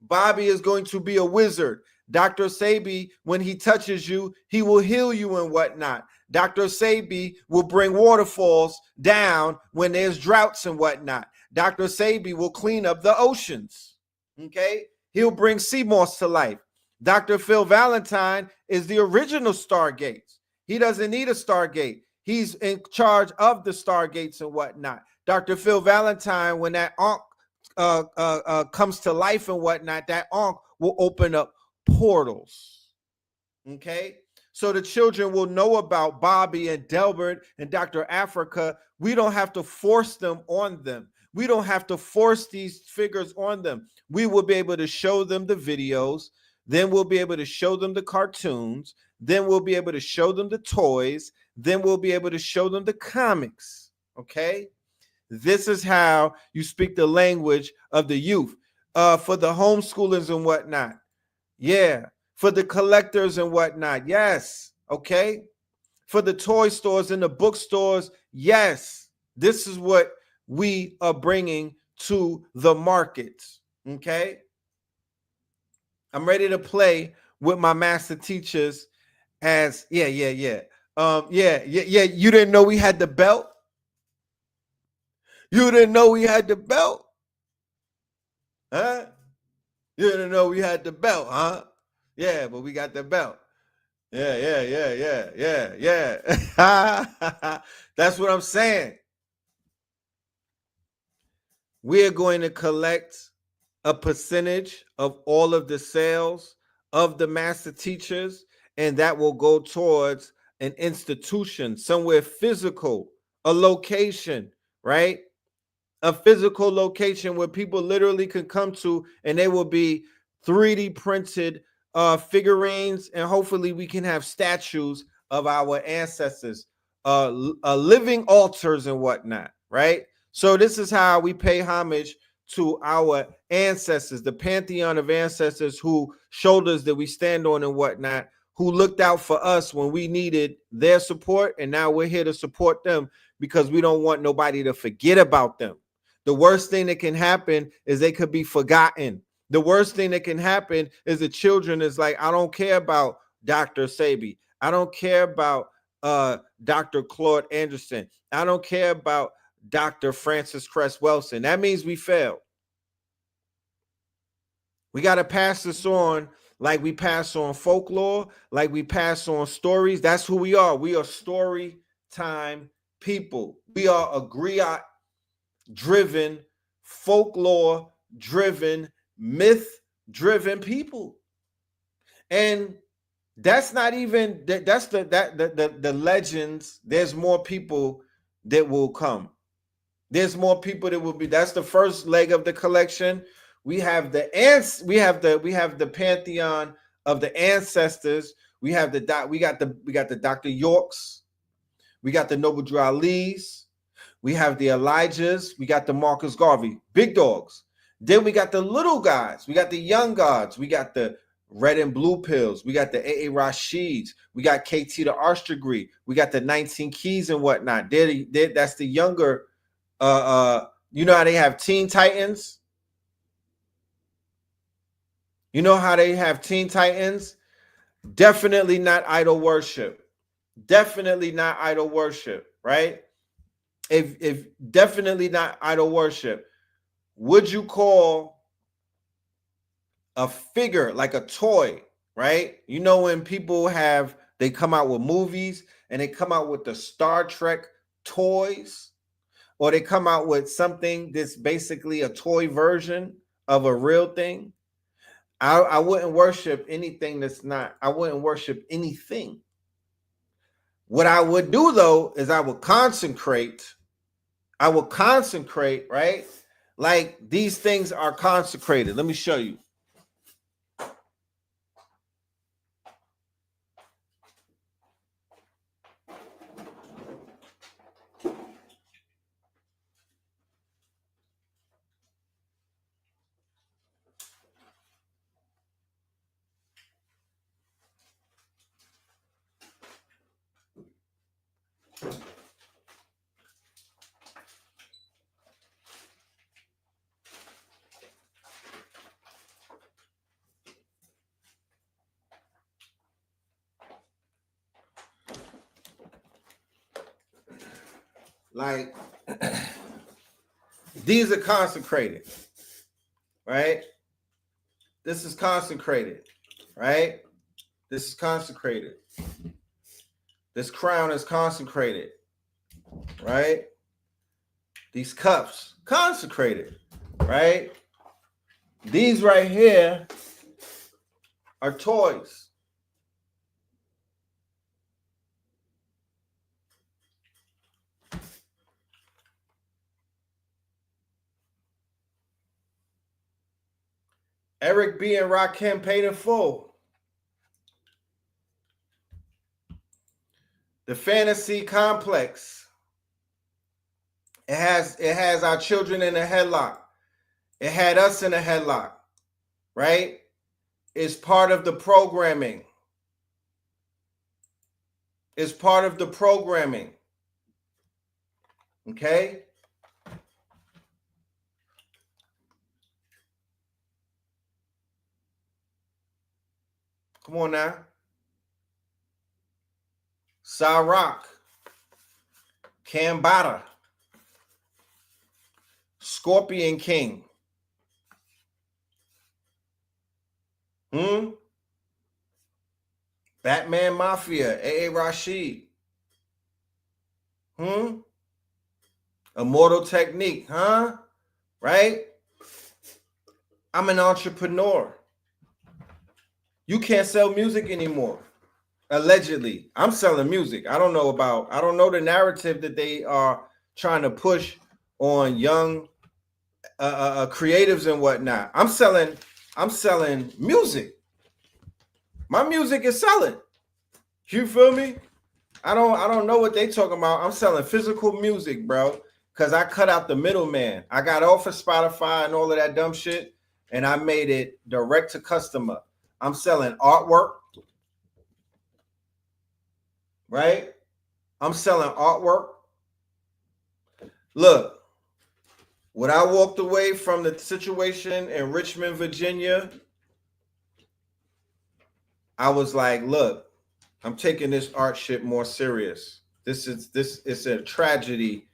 Bobby is going to be a wizard. Dr. Sabi, when he touches you, he will heal you and whatnot. Dr. Sabi will bring waterfalls down when there's droughts and whatnot. Dr. Sabi will clean up the oceans. Okay. He'll bring sea moss to life. Dr. Phil Valentine is the original Stargates. He doesn't need a Stargate. He's in charge of the Stargates and whatnot. Dr. Phil Valentine, when that Ankh comes to life and whatnot, that Ankh will open up portals. Okay. So the children will know about Bobby and Delbert and Dr. Africa. We don't have to force them on them. We don't have to force these figures on them. We will be able to show them the videos. Then we'll be able to show them the cartoons. Then we'll be able to show them the toys. Then we'll be able to show them the comics. Okay? This is how you speak the language of the youth. For the homeschoolers and whatnot. Yeah. For the collectors and whatnot. Yes. Okay? For the toy stores and the bookstores. Yes. This is what we are bringing to the markets. Okay? I'm ready to play with my master teachers as, yeah. You didn't know we had the belt? You didn't know we had the belt? Huh? You didn't know we had the belt, huh? Yeah, but we got the belt. Yeah. That's what I'm saying. We're going to collect a percentage of all of the sales of the master teachers, and that will go towards an institution, somewhere physical, a location, right? A physical location where people literally can come to, and they will be 3D printed figurines, and hopefully we can have statues of our ancestors, living altars and whatnot, right? So this is how we pay homage to our ancestors, the pantheon of ancestors who shoulders that we stand on and whatnot, who looked out for us when we needed their support, and now we're here to support them because we don't want nobody to forget about them. The worst thing that can happen is they could be forgotten. The worst thing that can happen is the children is like, I don't care about Dr. Sabi. I don't care about Dr. Claude Anderson. I don't care about Dr. Francis Cress Wilson. That means we failed. We got to pass this on like we pass on folklore, like we pass on stories. That's who we are. We are story time people. We are a griot driven, folklore driven, myth driven people. And that's not even that's the legends. There's more people that will come. There's more people that will be. That's the first leg of the collection. We have the pantheon of the ancestors. We got the Dr. Yorks. We got the Noble Drew Ali's. We have the Elijahs. We got the Marcus Garvey, big dogs. Then we got the little guys. We got the young gods. We got the red and blue pills. We got the A.A. Rashids. We got KT the Arch Degree. We got the 19 Keys and whatnot. That's the younger. You know how they have Teen Titans? You know how they have Teen Titans? Definitely not idol worship. Definitely not idol worship, right? If definitely not idol worship. Would you call a figure like a toy, right? You know when people they come out with movies and they come out with the Star Trek toys, or they come out with something that's basically a toy version of a real thing. I wouldn't worship anything I wouldn't worship anything. What I would do though is I would consecrate, right? Like these things are consecrated. Let me show you. Like these are consecrated, right? This is consecrated, right? This is consecrated. This crown is consecrated, right? These cups, consecrated, right? These right here are toys. Eric B. and Rakim paid in full. The fantasy complex. It has our children in a headlock. It had us in a headlock, right? It's part of the programming. It's part of the programming. Okay? Come on now. Cyrock. Cambada. Scorpion King. Batman Mafia. A.A. Rashid. Immortal Technique, huh? Right? I'm an entrepreneur. You can't sell music anymore. Allegedly. I'm selling music. I don't know the narrative that they are trying to push on young creatives and whatnot. I'm selling music. My music is selling. You feel me? I don't know what they talking about. I'm selling physical music, bro, because I cut out the middleman. I got off of Spotify and all of that dumb shit, and I made it direct to customer. I'm selling artwork, right? I'm selling artwork. Look, when I walked away from the situation in Richmond, Virginia, I was like, look, I'm taking this art shit more serious. This is a tragedy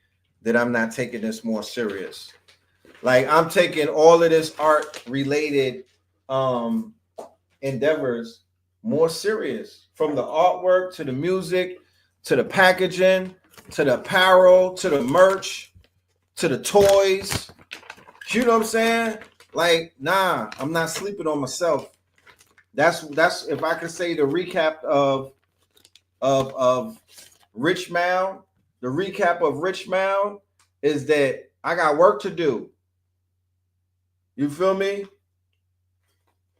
that I'm not taking this more serious. Like, I'm taking all of this art related endeavors more serious, from the artwork to the music to the packaging to the apparel to the merch to the toys. You know what I'm saying? Like, nah, I'm not sleeping on myself. That's if I could say the recap of Richmond. The recap of Richmond is that I got work to do. You feel me?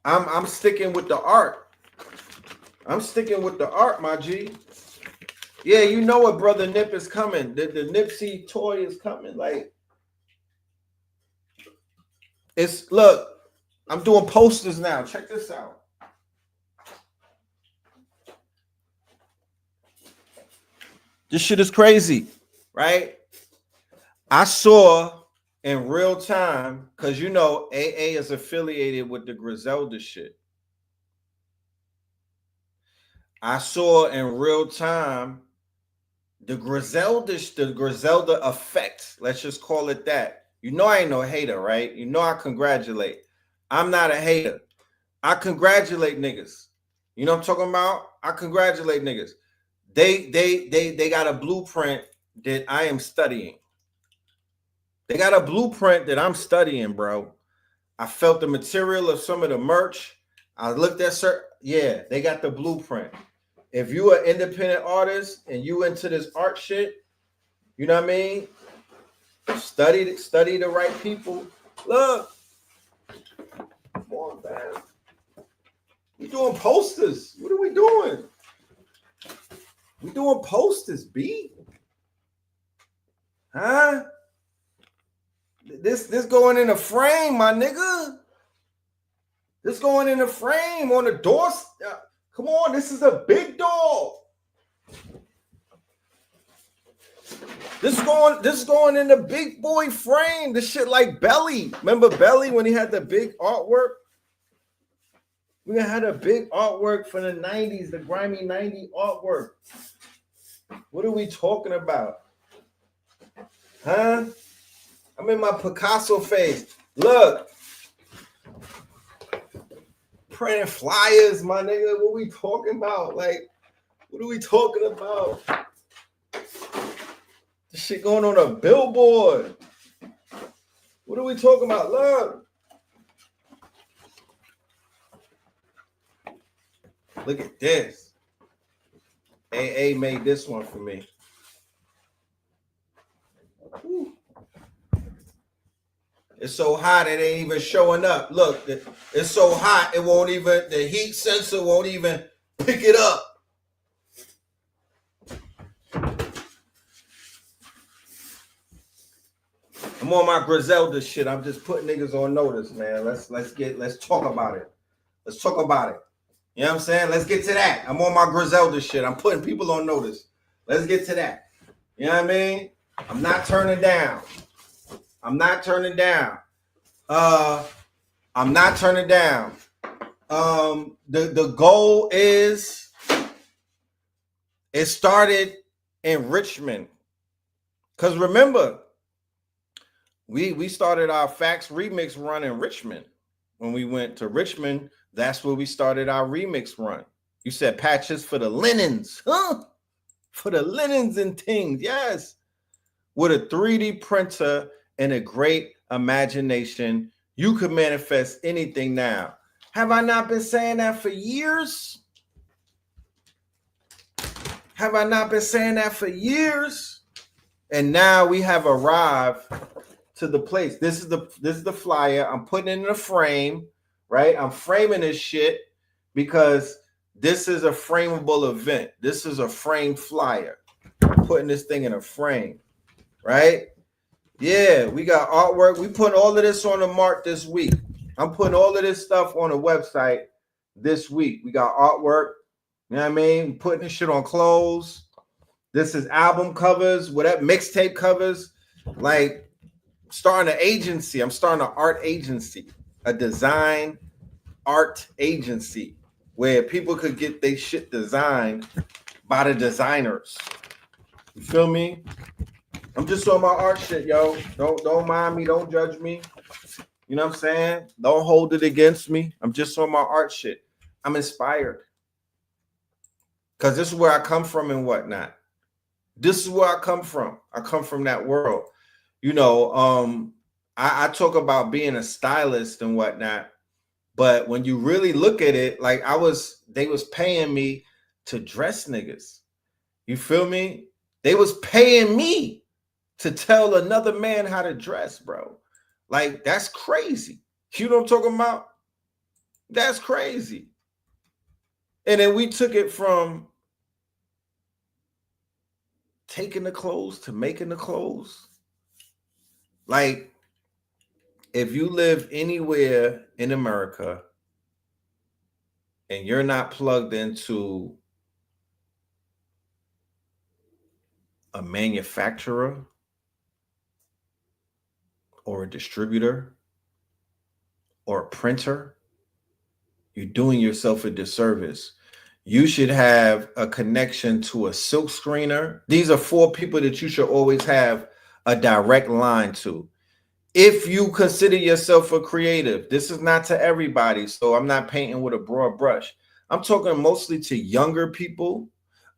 I'm sticking with the art. I'm sticking with the art, my G. Yeah, you know what, brother Nip is coming. The Nipsey toy is coming. Like, look, I'm doing posters now. Check this out. This shit is crazy, right? I saw in real time, because you know AA is affiliated with the Griselda shit. I saw in real time the Griselda effect. Let's just call it that. You know I ain't no hater, right? You know I congratulate. I'm not a hater. I congratulate niggas. You know what I'm talking about? I congratulate niggas. They got a blueprint that I am studying. They got a blueprint that I'm studying, bro. I felt the material of some of the merch. I looked at yeah, they got the blueprint. If you are an independent artist and you into this art shit, you know what I mean? Study the right people. Look. Come on, man. We doing posters. What are we doing? We doing posters, B. Huh? This going in a frame, my nigga. This going in a frame on the door. Come on, this is a big dog. This going in the big boy frame. This shit like Belly. Remember Belly when he had the big artwork? We had a big artwork for the 90s, the grimy 90s artwork. What are we talking about? Huh? I'm in my Picasso face. Look. Printing flyers, my nigga. What we talking about? Like, what are we talking about? This shit going on a billboard. What are we talking about? Look. Look at this. AA made this one for me. Whew. It's so hot it ain't even showing up. Look, it's so hot it won't even, the heat sensor won't even pick it up. I'm on my Griselda shit. I'm just putting niggas on notice, man. Let's talk about it. Let's talk about it. You know what I'm saying? Let's get to that. I'm on my Griselda shit. I'm putting people on notice. Let's get to that. You know what I mean? I'm not turning down. I'm not turning down. I'm not turning down. The goal is, it started in Richmond. Because remember, we started our Facts Remix run in Richmond. When we went to Richmond, that's where we started our remix run. You said patches for the linens, huh? For the linens and things, yes. With a 3D printer and a great imagination, you could manifest anything now. Have I not been saying that for years? Have I not been saying that for years? And now we have arrived to the place. This is the flyer. I'm putting it in a frame, right? I'm framing this shit because this is a frameable event. This is a framed flyer. I'm putting this thing in a frame, right? Yeah, we got artwork. We put all of this on the mark this week. I'm putting all of this stuff on the website this week. We got artwork. You know what I mean? Putting this shit on clothes. This is album covers, whatever, mixtape covers. Like, starting an agency. I'm starting an art agency, a design art agency where people could get their shit designed by the designers. You feel me? I'm just on my art shit, yo. Don't mind me. Don't judge me. You know what I'm saying? Don't hold it against me. I'm just on my art shit. I'm inspired. Because this is where I come from and whatnot. This is where I come from. I come from that world. You know, I talk about being a stylist and whatnot, but when you really look at it, like they was paying me to dress niggas. You feel me? They was paying me to tell another man how to dress, bro. Like, that's crazy. You know what I'm talking about? That's crazy. And then we took it from taking the clothes to making the clothes. Like, if you live anywhere in America and you're not plugged into a manufacturer or a distributor or a printer, you're doing yourself a disservice. You should have a connection to a silk screener. These are 4 people that you should always have a direct line to. If you consider yourself a creative, this is not to everybody, so I'm not painting with a broad brush. I'm talking mostly to younger people.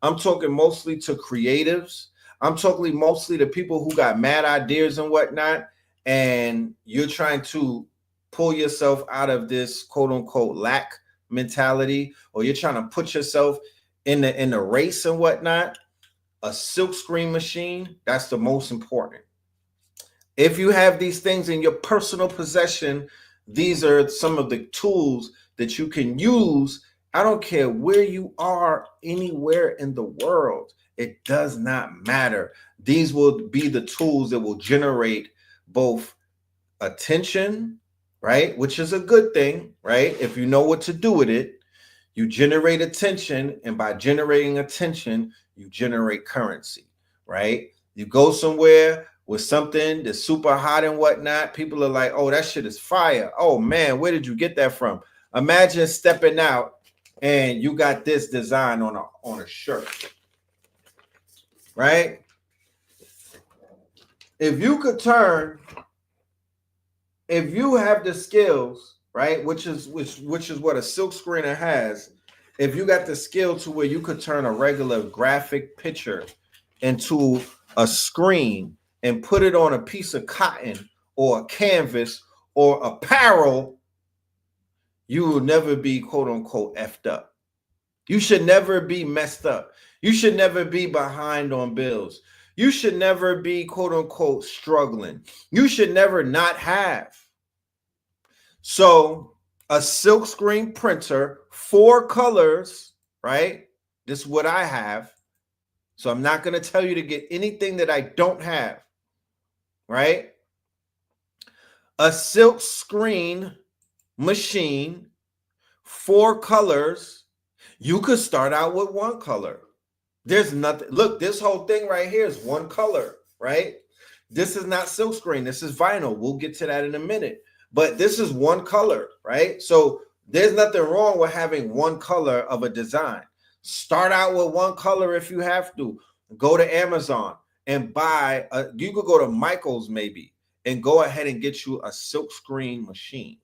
I'm talking mostly to creatives. I'm talking mostly to people who got mad ideas and whatnot, and you're trying to pull yourself out of this quote unquote lack mentality, or you're trying to put yourself in the race and whatnot. A silk screen machine, that's the most important. If you have these things in your personal possession, these are some of the tools that you can use. I don't care where you are, anywhere in the world. It does not matter. These will be the tools that will generate both attention, right? Which is a good thing, right? If you know what to do with it, you generate attention. And by generating attention, you generate currency, right? You go somewhere with something that's super hot and whatnot, people are like, oh, that shit is fire. Oh man, where did you get that from? Imagine stepping out and you got this design on a shirt, right? If you have the skills, right, which is what a silk screener has, if you got the skill to where you could turn a regular graphic picture into a screen and put it on a piece of cotton or a canvas or apparel, you will never be quote unquote effed up. You should never be messed up. You should never be behind on bills. You should never be, quote unquote, struggling. You should never not have. So a silkscreen printer, 4 colors, right? This is what I have. So I'm not going to tell you to get anything that I don't have, right? A silk screen machine, 4 colors. You could start out with 1 color. There's nothing. Look, this whole thing right here is 1 color, right? This is not silk screen. This is vinyl. We'll get to that in a minute. But this is 1 color, right? So there's nothing wrong with having 1 color of a design. Start out with 1 color if you have to. Go to Amazon and buy you could go to Michael's maybe and go ahead and get you a silk screen machine,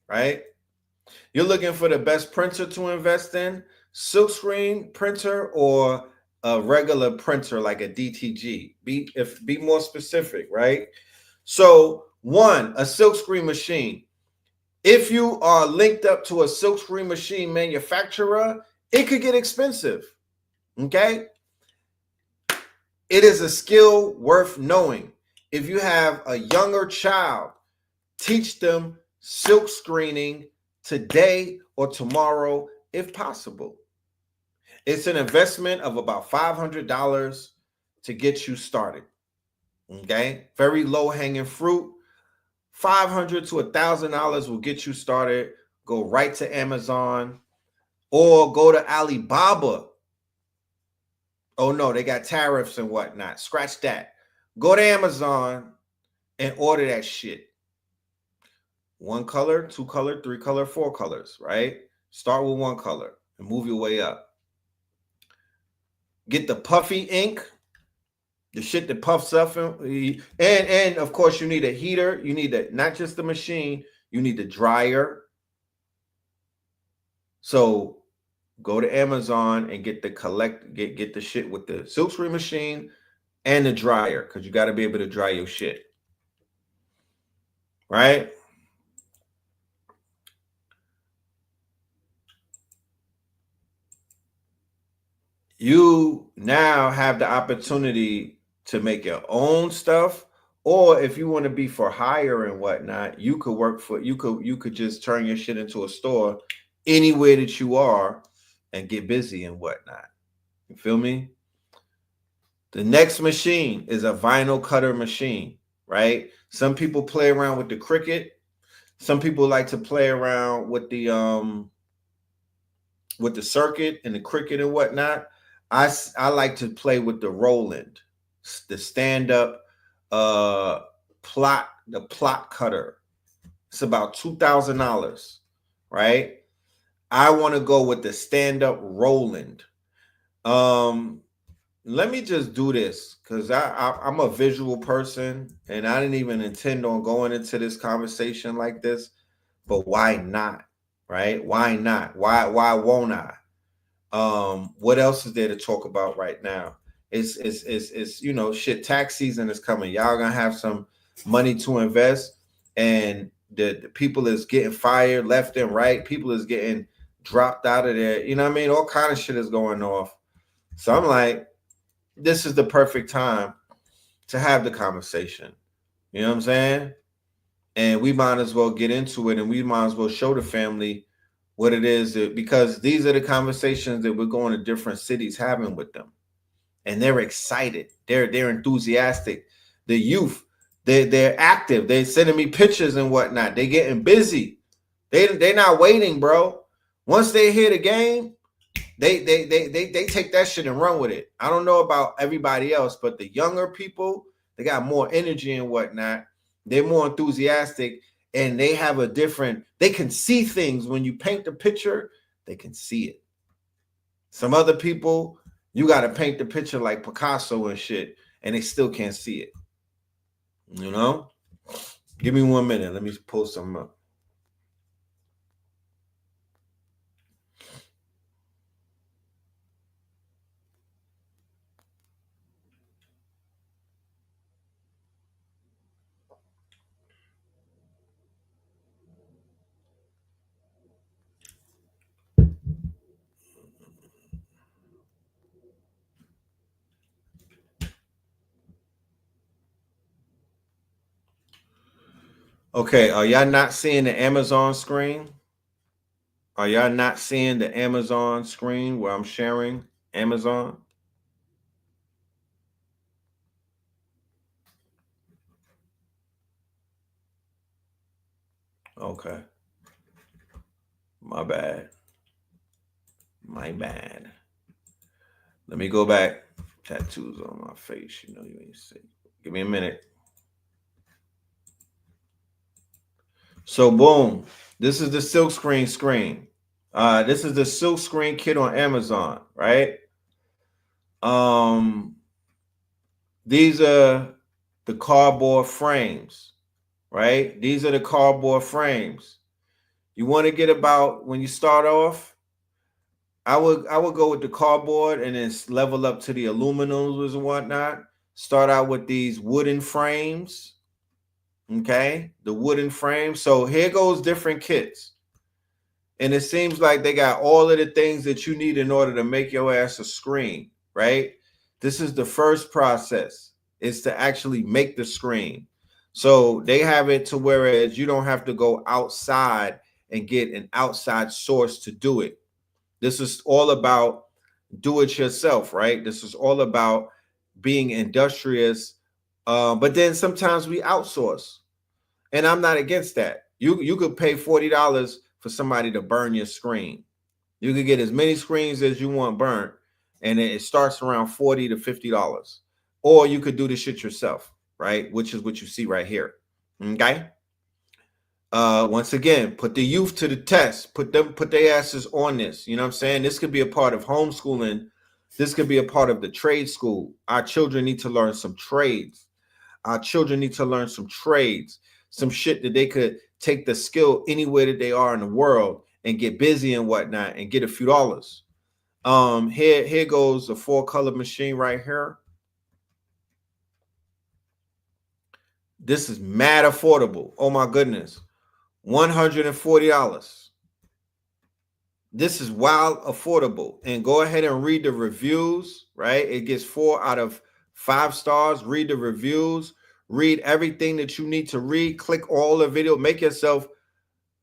right? You're looking for the best printer to invest in, silk screen printer or a regular printer like a DTG. Be more specific, right? So 1, a silk screen machine. If you are linked up to a silk screen machine manufacturer, it could get expensive. Okay? It is a skill worth knowing. If you have a younger child, teach them silk screening today or tomorrow, if possible. It's an investment of about $500 to get you started. Okay? Very low hanging fruit. $500 to $1,000 will get you started. Go right to Amazon or go to Alibaba. Oh no, they got tariffs and whatnot. Scratch that. Go to Amazon and order that shit. 1 color, 2 color, 3 color, 4 colors, right? Start with 1 color and move your way up. Get the puffy ink, the shit that puffs up, and of course you need a heater. You need not just the machine, you need the dryer. So go to Amazon and get the shit with the silkscreen machine and the dryer, because you got to be able to dry your shit, right? You now have the opportunity to make your own stuff, or if you want to be for hire and whatnot, you could just turn your shit into a store anywhere that you are and get busy and whatnot. You feel me? The next machine is a vinyl cutter machine, right? Some people play around with the Cricut. Some people like to play around with the circuit and the Cricut and whatnot. I like to play with the Roland, the stand-up plot cutter. It's about $2,000, right? I want to go with the stand-up Roland. Let me just do this because I'm a visual person and I didn't even intend on going into this conversation like this, but why not? Right? Why not? Why won't I? What else is there to talk about right now? It's you know, shit, tax season is coming. Y'all gonna have some money to invest, and the people is getting fired left and right. People is getting dropped out of there. You know what I mean? All kind of shit is going off. So I'm like, this is the perfect time to have the conversation. You know what I'm saying? And we might as well get into it, and we might as well show the family what it is, because these are the conversations that we're going to different cities having with them. And they're excited. They're enthusiastic. The youth, they're active. They're sending me pictures and whatnot. They're getting busy. They're not waiting, bro. Once they hear the game, they take that shit and run with it. I don't know about everybody else, but the younger people, they got more energy and whatnot. They're more enthusiastic, and they have they can see things. When you paint the picture, they can see it. Some other people, you got to paint the picture like Picasso and shit, and they still can't see it. You know? Give me 1 minute. Let me pull something up. Okay, are y'all not seeing the Amazon screen? Are y'all not seeing the Amazon screen where I'm sharing Amazon? Okay. My bad. My bad. Let me go back. Tattoos on my face. You know you ain't see. Give me a minute. So boom. This is the silk screen screen. This is the silk screen kit on Amazon, right? These are the cardboard frames, right? These are the cardboard frames. You want to get about when you start off, I would go with the cardboard and then level up to the aluminums and whatnot. Start out with these wooden frames. Okay, the wooden frames. So here goes different kits. And it seems like they got all of the things that you need in order to make your ass a screen, right? This is the first process, is to actually make the screen. So they have it to whereas you don't have to go outside and get an outside source to do it. This is all about do it yourself, right? This is all about being industrious. But then sometimes we outsource. And I'm not against that. You could pay $40 for somebody to burn your screen. You could get as many screens as you want burnt, and it starts around $40 to $50. Or you could do the shit yourself, right? Which is what you see right here. Okay. Once again, put the youth to the test. Put their asses on this. You know what I'm saying? This could be a part of homeschooling. This could be a part of the trade school. Our children need to learn some trades. Our children need to learn some trades, some shit that they could take the skill anywhere that they are in the world and get busy and whatnot and get a few dollars. Here goes a 4-color machine right here. This is mad affordable. Oh my goodness. $140. This is wild affordable. And go ahead and read the reviews, right? It gets 4 out of 5 stars. Read the reviews. Read everything that you need to read. Click all the video. Make yourself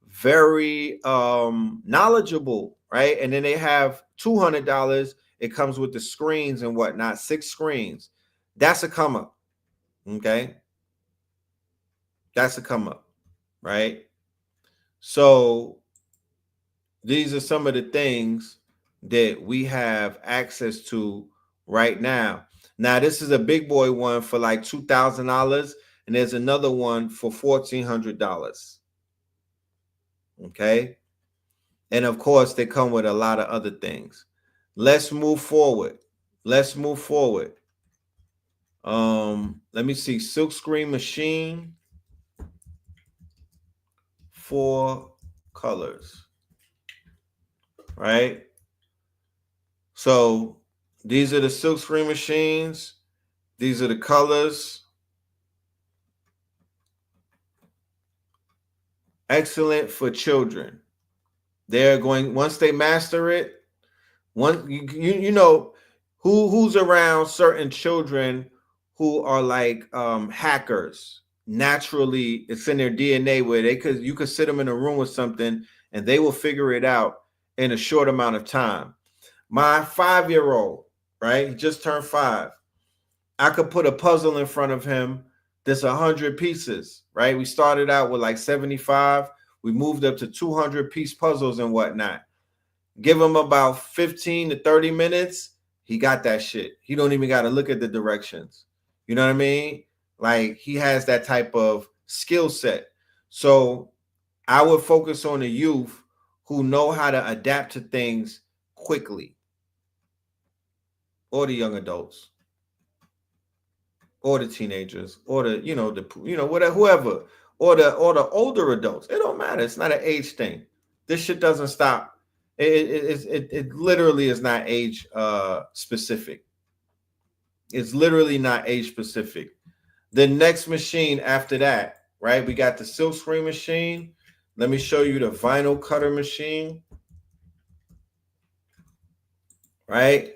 very knowledgeable, right? And then they have $200. It comes with the screens and whatnot. 6 screens. That's a come up. Okay. That's a come up, right? So these are some of the things that we have access to right now. Now, this is a big boy one for like $2,000, and there's another one for $1,400. Okay. And of course, they come with a lot of other things. Let's move forward. Let's move forward. Let me see. Silk screen machine. 4 colors. Right? So these are the silk screen machines. These are the colors. Excellent for children. They're going, once they master it, you know who's around certain children who are like hackers. Naturally, it's in their DNA where you could sit them in a room with something and they will figure it out in a short amount of time. My 5-year-old, right? He just turned 5. I could put a puzzle in front of him that's 100 pieces, right? We started out with like 75. We moved up to 200-piece puzzles and whatnot. Give him about 15 to 30 minutes. He got that shit. He don't even got to look at the directions. You know what I mean? Like he has that type of skill set. So I would focus on the youth who know how to adapt to things quickly, or the young adults, or the teenagers, or whatever, whoever, or the older adults. It don't matter. It's not an age thing. This shit doesn't stop. It literally is not age specific. It's literally not age specific. The next machine after that, right? We got the silk screen machine. Let me show you the vinyl cutter machine. Right?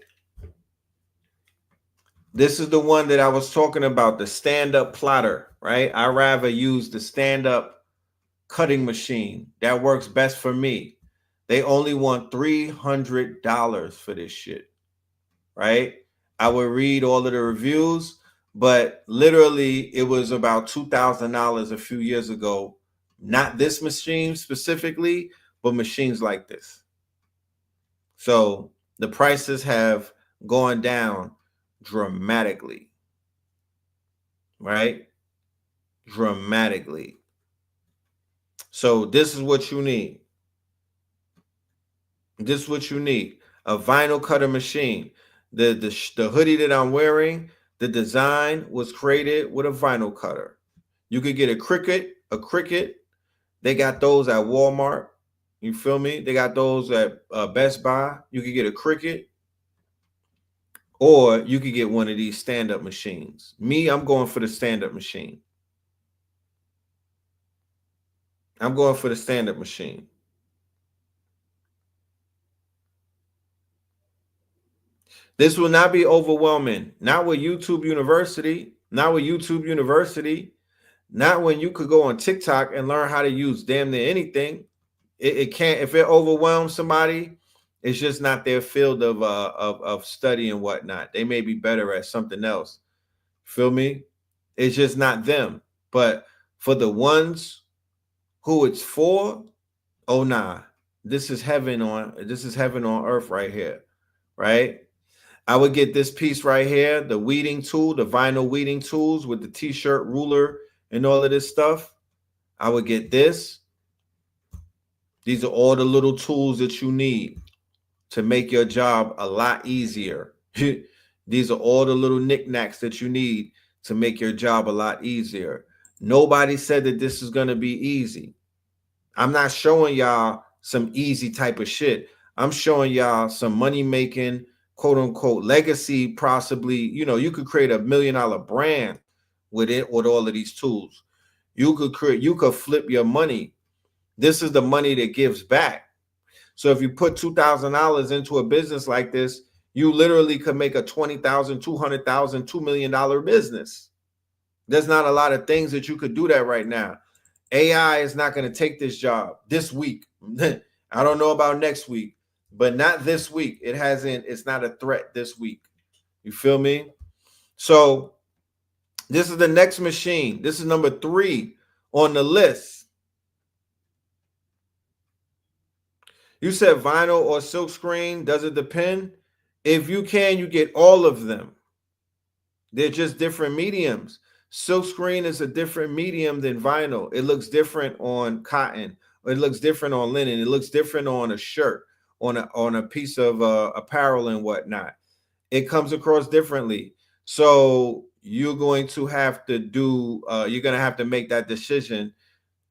This is the one that I was talking about, the stand-up plotter, right? I rather use the stand-up cutting machine that works best for me. They only want $300 for this shit, right? I would read all of the reviews, but literally it was about $2,000 a few years ago. Not this machine specifically, but machines like this. So the prices have gone down dramatically, right? Dramatically. So this is what you need. This is what you need. A vinyl cutter machine. The hoodie that I'm wearing, the design was created with a vinyl cutter. You could get a Cricut. They got those at Walmart. You feel me? They got those at Best Buy. You could get a Cricut, or you could get one of these stand-up machines. Me, I'm going for the stand-up machine. I'm going for the stand-up machine. This will not be overwhelming. Not with YouTube University. Not with YouTube University. Not when you could go on TikTok and learn how to use damn near anything. It can't. If it overwhelms somebody, it's just not their field of study and whatnot. They may be better at something else. Feel me? It's just not them. But for the ones who it's for, oh nah, this is heaven on earth right here, right? I would get this piece right here, the weeding tool, the vinyl weeding tools with the t-shirt ruler and all of this stuff. I would get this. These are all the little tools that you need to make your job a lot easier. These are all the little knickknacks that you need to make your job a lot easier. Nobody said that this is going to be easy. I'm not showing y'all some easy type of shit. I'm showing y'all some money making, quote unquote, legacy, possibly. You know, you could create $1 million brand with it, with all of these tools. You could flip your money. This is the money that gives back. So if you put $2,000 into a business like this, you literally could make a $20,000, $200,000, $2 million business. There's not a lot of things that you could do that right now. AI is not going to take this job this week. I don't know about next week, but not this week. It's not a threat this week. You feel me? So this is the next machine. This is number 3 on the list. You said vinyl or silk screen. Does it depend? If you can, you get all of them. They're just different mediums. Silk screen is a different medium than vinyl. It looks different on cotton. It looks different on linen. It looks different on a shirt, on a piece of apparel and whatnot. It comes across differently. So you're going to have to do. You're going to have to make that decision.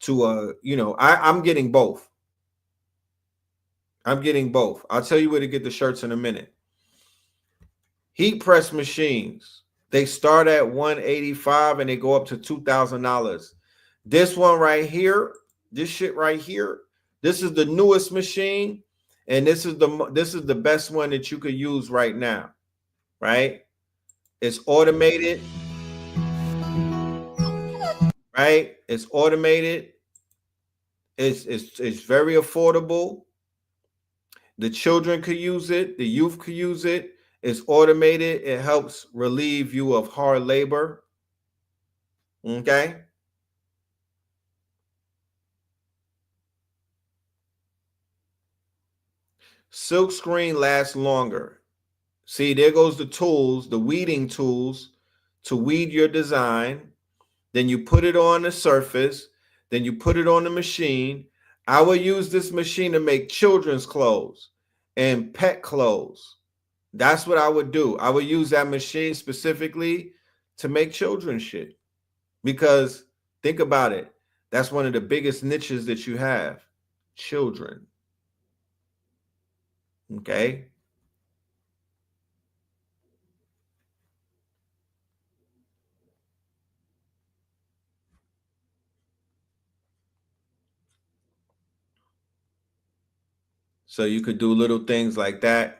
To I'm getting both. I'm getting both. I'll tell you where to get the shirts in a minute. Heat press machines. They start at $185 and they go up to $2,000. This one right here, this shit right here, this is the newest machine, and this is the best one that you could use right now, right? It's automated, right? It's automated. It's very affordable. The children could use it. The youth could use it. It's automated. It helps relieve you of hard labor. Okay. Silk screen lasts longer. See, there goes the tools, the weeding tools to weed your design. Then you put it on the surface. Then you put it on the machine. I would use this machine to make children's clothes and pet clothes. That's what I would do. I would use that machine specifically to make children's shit. Because think about it. That's one of the biggest niches that you have. Children. Okay. So you could do little things like that.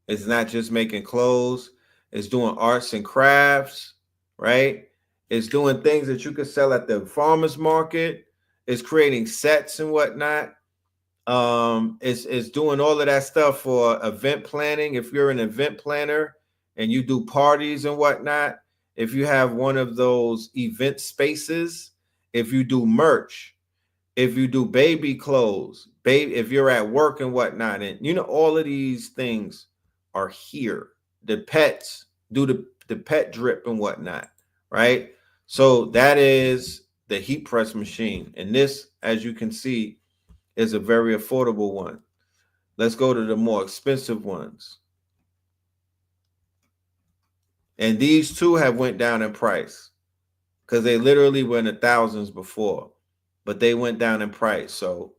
It's not just making clothes. It's doing arts and crafts, right? It's doing things that you could sell at the farmer's market. It's creating sets and whatnot. It's doing all of that stuff for event planning. If you're an event planner and you do parties and whatnot, if you have one of those event spaces, if you do merch, if you do baby clothes, if you're at work and whatnot, and you know, all of these things are here. The pets do the pet drip and whatnot, right? So that is the heat press machine. And this, as you can see, is a very affordable one. Let's go to the more expensive ones. And these two have went down in price because they literally were in the thousands before, but they went down in price. So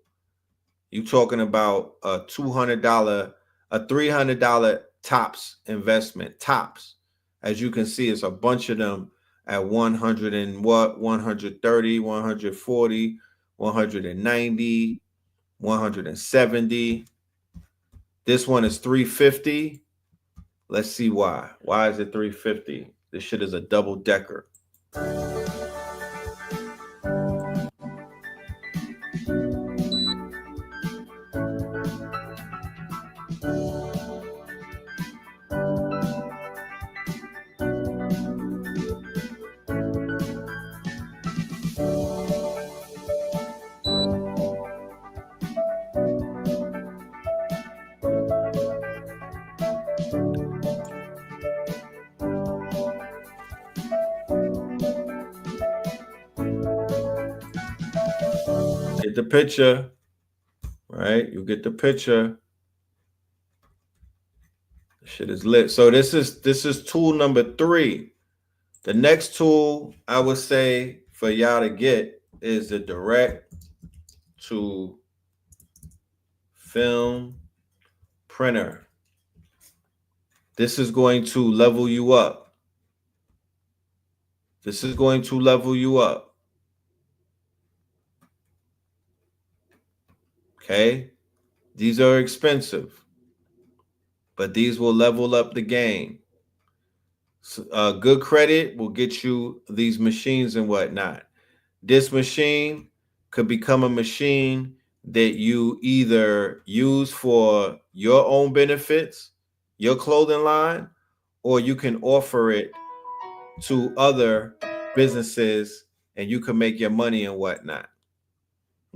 you're talking about a $200, a $300 tops investment, tops. As you can see, it's a bunch of them at 100 and what, 130, 140, 190, 170. This one is 350. Let's see why. Why is it 350? This shit is a double decker. Get the picture, right? You get the picture. The shit is lit. So this is tool number 3. The next tool I would say for y'all to get is the direct to film printer. This is going to level you up. This is going to level you up. Okay? These are expensive, but these will level up the game. Good credit will get you these machines and whatnot. This machine could become a machine that you either use for your own benefits, your clothing line, or you can offer it to other businesses and you can make your money and whatnot.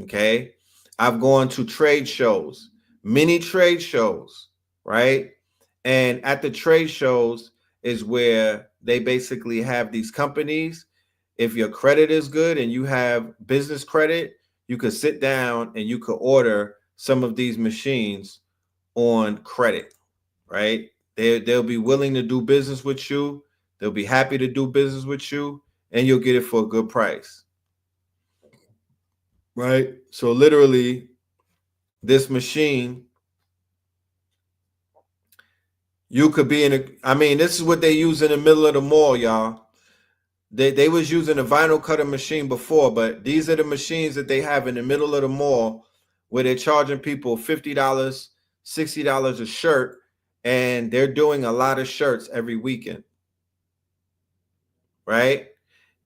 Okay. I've gone to trade shows, many trade shows, right? And at the trade shows is where they basically have these companies. If your credit is good and you have business credit, you could sit down and you could order some of these machines on credit, right? They'll be willing to do business with you. They'll be happy to do business with you, and you'll get it for a good price. Right? So literally, this machine, you could be in a, I mean, this is what they use in the middle of the mall, y'all. They was using a vinyl cutter machine before, but these are the machines that they have in the middle of the mall where they're charging people $50, $60 a shirt, and they're doing a lot of shirts every weekend. Right?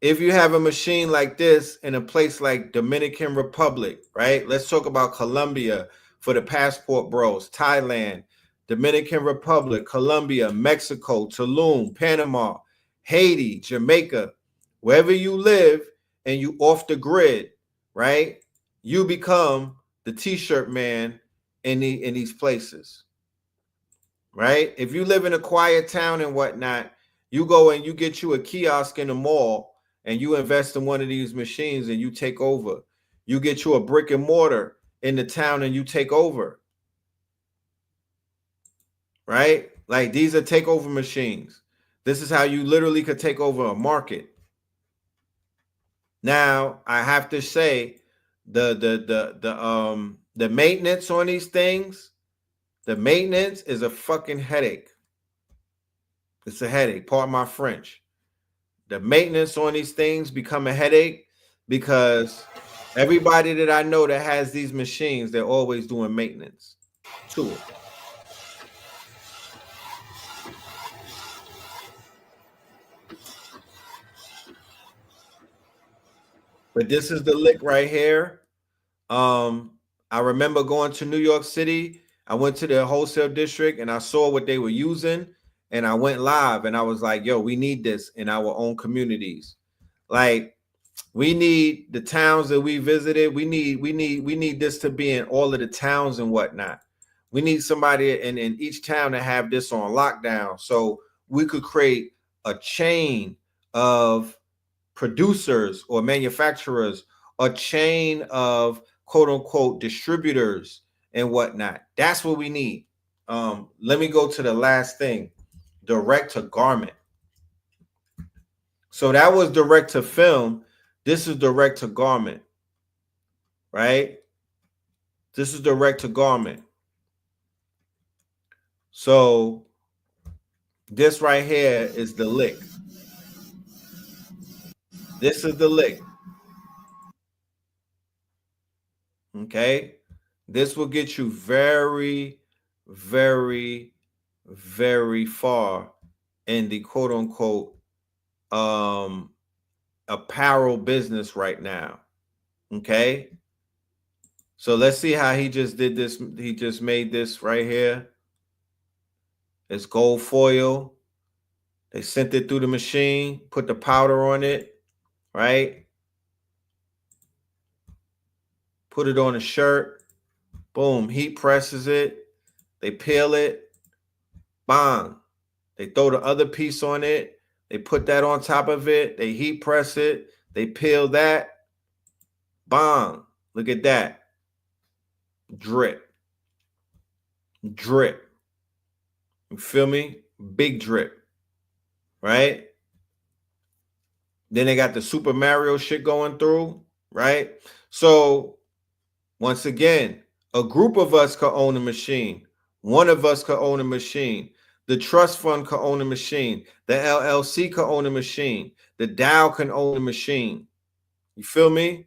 If you have a machine like this in a place like Dominican Republic, right? Let's talk about Colombia for the passport bros, Thailand, Dominican Republic, Colombia, Mexico, Tulum, Panama, Haiti, Jamaica, wherever you live and you off the grid, right? You become the t-shirt man in these places, right? If you live in a quiet town and whatnot, you go and you get you a kiosk in the mall and you invest in one of these machines and you take over. You get you a brick and mortar in the town and you take over. Right? Like these are takeover machines. This is how you literally could take over a market. Now, I have to say the maintenance on these things, the maintenance is a fucking headache. It's a headache. Pardon my French. The maintenance on these things become a headache because everybody that I know that has these machines, they're always doing maintenance to it. But this is the lick right here. I remember going to New York City. I went to the wholesale district and I saw what they were using, and I went live and I was like, yo, we need this in our own communities. Like, we need the towns that we visited. We need this to be in all of the towns and whatnot. We need somebody in each town to have this on lockdown, so we could create a chain of producers or manufacturers, a chain of quote unquote distributors and whatnot. That's what we need. Let me go to the last thing, direct to garment. So that was direct to film. This is direct to garment, right? This is direct to garment. So this right here is the lick. This is the lick. Okay. This will get you very, very, very far in the quote unquote apparel business right now. Okay. So let's see how he just did this. He just made this right here. It's gold foil. They sent it through the machine, put the powder on it, right? Put it on a shirt. Boom, heat presses it. They peel it. Bang. They throw the other piece on it. They put that on top of it. They heat press it. They peel that. Bang. Look at that. Drip. Drip. You feel me? Big drip. Right? Then they got the Super Mario shit going through. Right? So, once again, a group of us could own a machine. One of us could own a machine. The trust fund could own a machine. The LLC could own a machine. The DAO can own a machine. You feel me?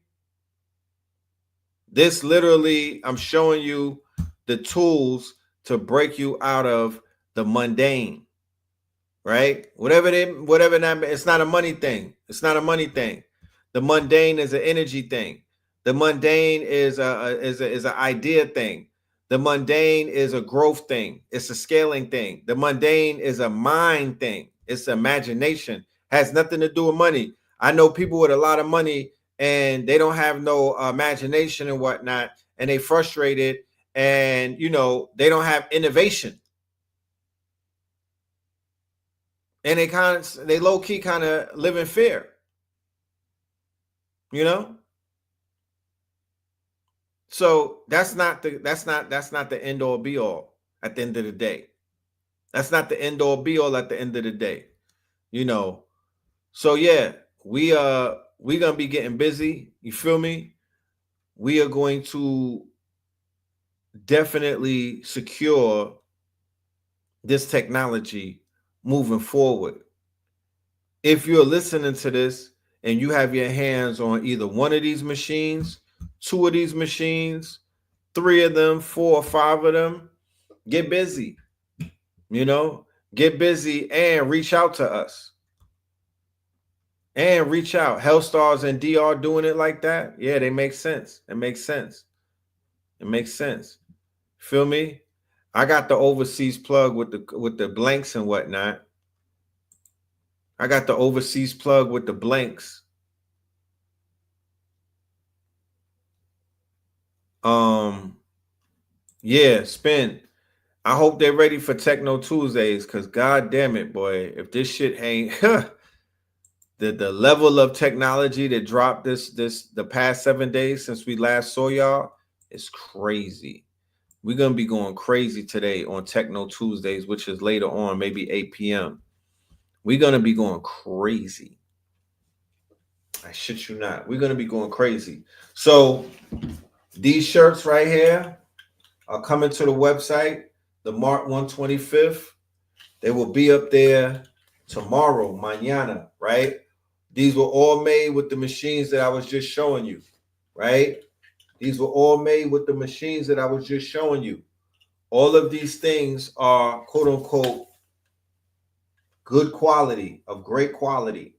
This literally, I'm showing you the tools to break you out of the mundane, right? Whatever that, it's not a money thing. It's not a money thing. The mundane is an energy thing. The mundane is an idea thing. The mundane is a growth thing. It's a scaling thing. The mundane is a mind thing. It's imagination. Has nothing to do with money. I know people with a lot of money and they don't have no imagination and whatnot, and they frustrated, and they don't have innovation, and they low key kind of live in fear. So that's not the end all be all at the end of the day. That's not the end all be all at the end of the day. So yeah, we gonna be getting busy. You feel me? We are going to definitely secure this technology moving forward. If you're listening to this and you have your hands on either one of these machines, two of these machines, three of them, 4 or 5 of them, get busy. Get busy and reach out to us. And reach out. Hellstars and DR doing it like that. Yeah, they make sense. It makes sense. It makes sense. Feel me? I got the overseas plug with the blanks and whatnot. I got the overseas plug with the blanks. Yeah, spin. I hope they're ready for Techno Tuesdays, because god damn it, boy, if this shit ain't the level of technology that dropped the past 7 days since we last saw y'all is crazy. We're gonna be going crazy today on Techno Tuesdays, which is later on, maybe 8 p.m. We're gonna be going crazy. I shit you not. We're gonna be going crazy. So these shirts right here are coming to the website, the March 125th. They will be up there tomorrow, mañana, right? These were all made with the machines that I was just showing you, right? These were all made with the machines that I was just showing you. All of these things are quote unquote good quality, of great quality,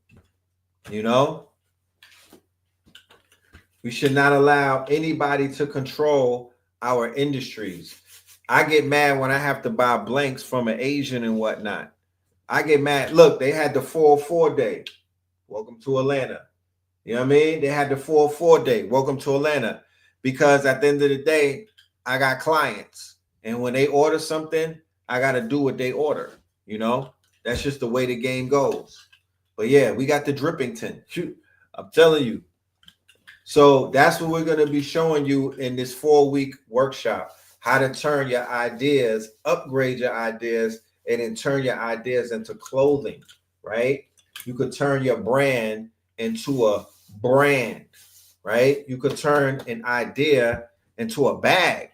We should not allow anybody to control our industries. I get mad when I have to buy blanks from an Asian and whatnot. I get mad. Look, they had the 404 day. Welcome to Atlanta. You know what I mean? They had the 404 day. Welcome to Atlanta. Because at the end of the day, I got clients. And when they order something, I got to do what they order. You know, that's just the way the game goes. But yeah, we got the Drippington. Shoot, I'm telling you. So that's what we're going to be showing you in this 4-week workshop. How to turn your ideas, upgrade your ideas, and then turn your ideas into clothing, right? You could turn your brand into a brand, right? You could turn an idea into a bag.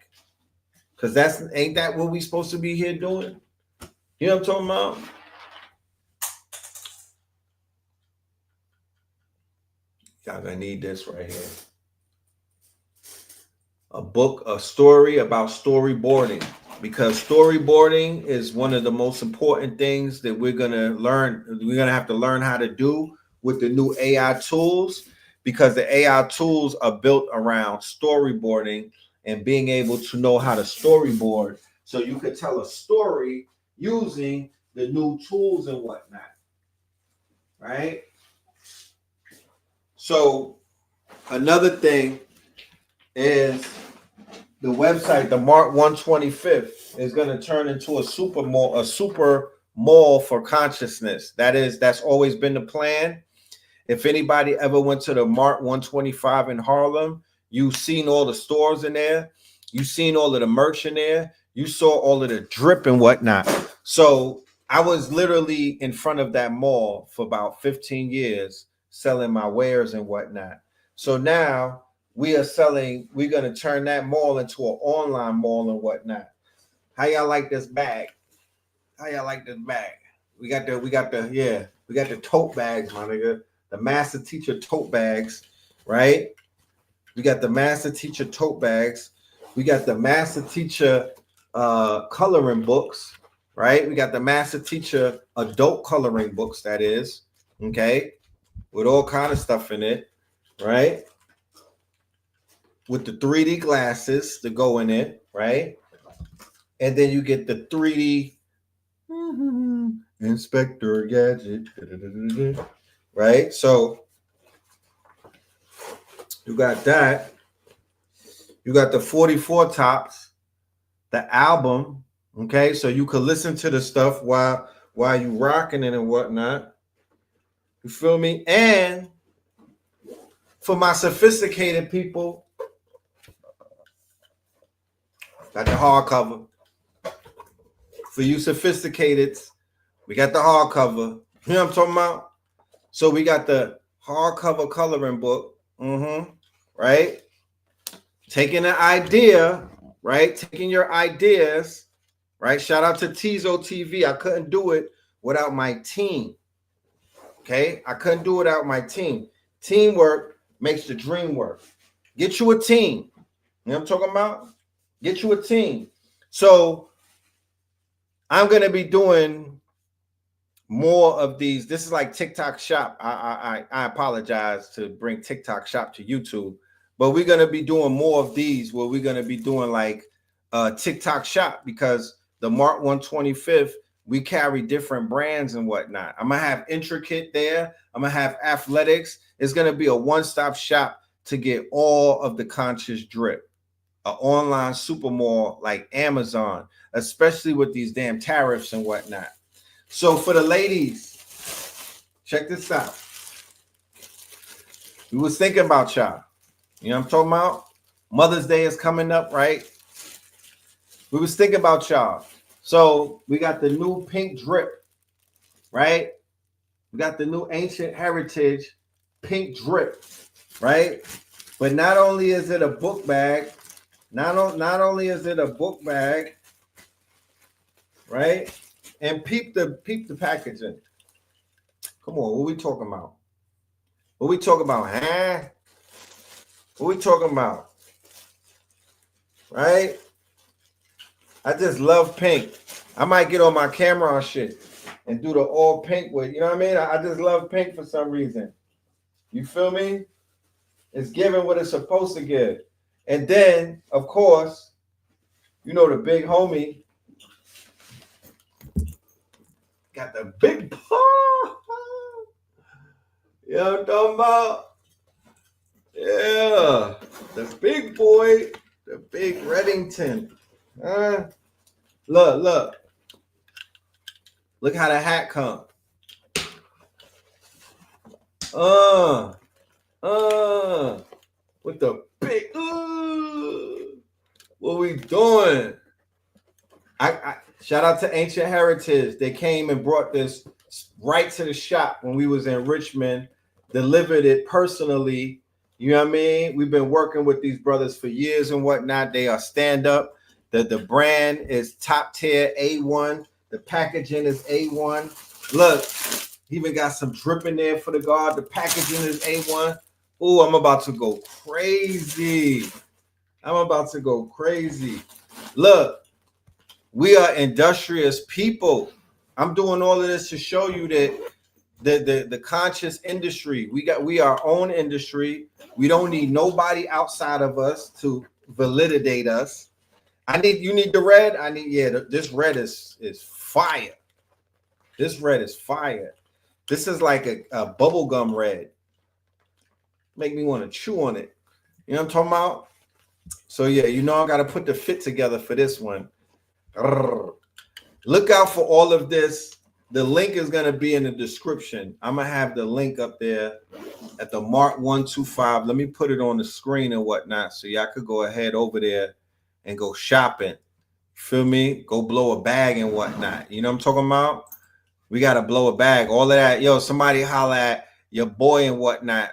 Because ain't that what we supposed to be here doing? You know what I'm talking about? Y'all gonna need this right here. A story about storyboarding, because storyboarding is one of the most important things that we're gonna learn. We're gonna have to learn how to do with the new AI tools, because the AI tools are built around storyboarding and being able to know how to storyboard so you could tell a story using the new tools and whatnot, right? So another thing is the website, the March 125th, is going to turn into a super mall for consciousness. That's always been the plan. If anybody ever went to the March 125 in Harlem, you've seen all the stores in there. You've seen all of the merch in there. You saw all of the drip and whatnot. So I was literally in front of that mall for about 15 years selling my wares and whatnot. So now we're going to turn that mall into an online mall and whatnot. How y'all like this bag? How y'all like this bag? We got the tote bags, my nigga. The master teacher tote bags, right? We got the master teacher tote bags. We got the master teacher coloring books, right? We got the master teacher adult coloring books, that is, okay, with all kind of stuff in it, right? With the 3D glasses to go in it, right? And then you get the 3D Inspector Gadget, right? So you got that. You got the 44 tops, the album, okay? So you could listen to the stuff while you rocking it and whatnot. You feel me? And for my sophisticated people, got the hardcover. For you sophisticateds, we got the hardcover. You know what I'm talking about? So we got the hardcover coloring book, right? Taking an idea, right? Taking your ideas, right? Shout out to Tizo TV. I couldn't do it without my team, okay? I couldn't do it without my team. Teamwork makes the dream work. Get you a team. You know what I'm talking about? Get you a team. So I'm going to be doing more of these. This is like TikTok Shop. I apologize to bring TikTok Shop to YouTube, but we're going to be doing more of these where we're going to be doing like TikTok Shop, because the March 125th, we carry different brands and whatnot. I'm going to have Intricate there. I'm going to have Athletics. It's going to be a one-stop shop to get all of the conscious drip. An online super mall like Amazon, especially with these damn tariffs and whatnot. So for the ladies, check this out. We was thinking about y'all. You know what I'm talking about? Mother's Day is coming up, right? We was thinking about y'all. So we got the new pink drip, right? We got the new ancient heritage pink drip, right? But not only is it a book bag, not only is it a book bag, right? And peep the packaging. Come on, what we talking about? What we talking about, huh? What we talking about? Right? I just love pink. I might get on my camera on shit and do the all pink with, you know what I mean? I just love pink for some reason. You feel me? It's giving what it's supposed to give. And then, of course, you know the big homie got the big paw. You know what I'm talking about? Yeah, the big boy, the big Reddington. Look how the hat come. With the big. What we doing? I shout out to Ancient Heritage. They came and brought this right to the shop when we was in Richmond. Delivered it personally. You know what I mean? We've been working with these brothers for years and whatnot. They are stand up. The brand is top tier, A1. The packaging is A1. Look, even got some drip in there for the guard. The packaging is A1. Oh, I'm about to go crazy. Look, we are industrious people. I'm doing all of this to show you that the conscious industry, we are our own industry. We don't need nobody outside of us to validate us. You need the red. This red is fire. This red is fire. This is like a bubblegum red. Make me want to chew on it. You know what I'm talking about? So yeah, you know I got to put the fit together for this one. Look out for all of this. The link is going to be in the description. I'm going to have the link up there at the Mark 125. Let me put it on the screen and whatnot so y'all could go ahead over there and go shopping. Feel me? Go blow a bag and whatnot. You know what I'm talking about? We got to blow a bag. All of that. Yo, somebody holla at your boy and whatnot.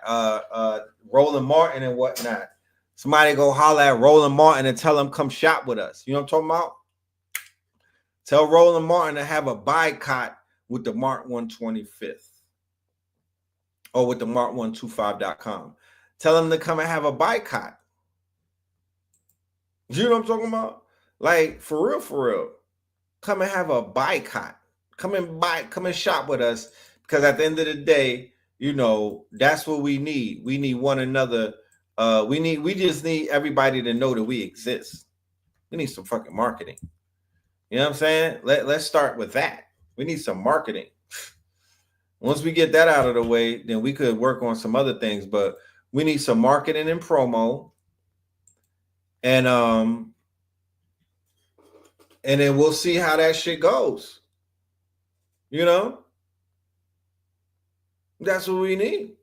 Roland Martin and whatnot. Somebody go holla at Roland Martin and tell him come shop with us. You know what I'm talking about? Tell Roland Martin to have a boycott with the Mark 125th or with the Mark125.com. Tell him to come and have a boycott. You know what I'm talking about? Like, for real. Come and have a boycott. Come and shop with us, because at the end of the day, you know, that's what we need. We need one another. We just need everybody to know that we exist. We need some fucking marketing. You know what I'm saying? Let's start with that. We need some marketing. Once we get that out of the way, then we could work on some other things. But we need some marketing and promo. And then we'll see how that shit goes. You know? That's what we need.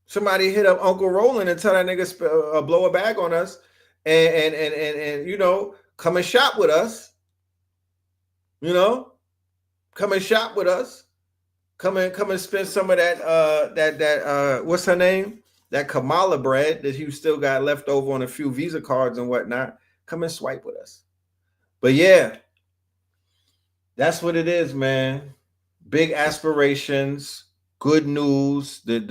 Somebody hit up Uncle Roland and tell that nigga blow a bag on us and you know, come and shop with us. You know? Come and shop with us. Come and spend some of that what's her name? That Kamala bread that you still got left over on a few Visa cards and whatnot. Come and swipe with us. But yeah, that's what it is, man. Big aspirations, good news. We've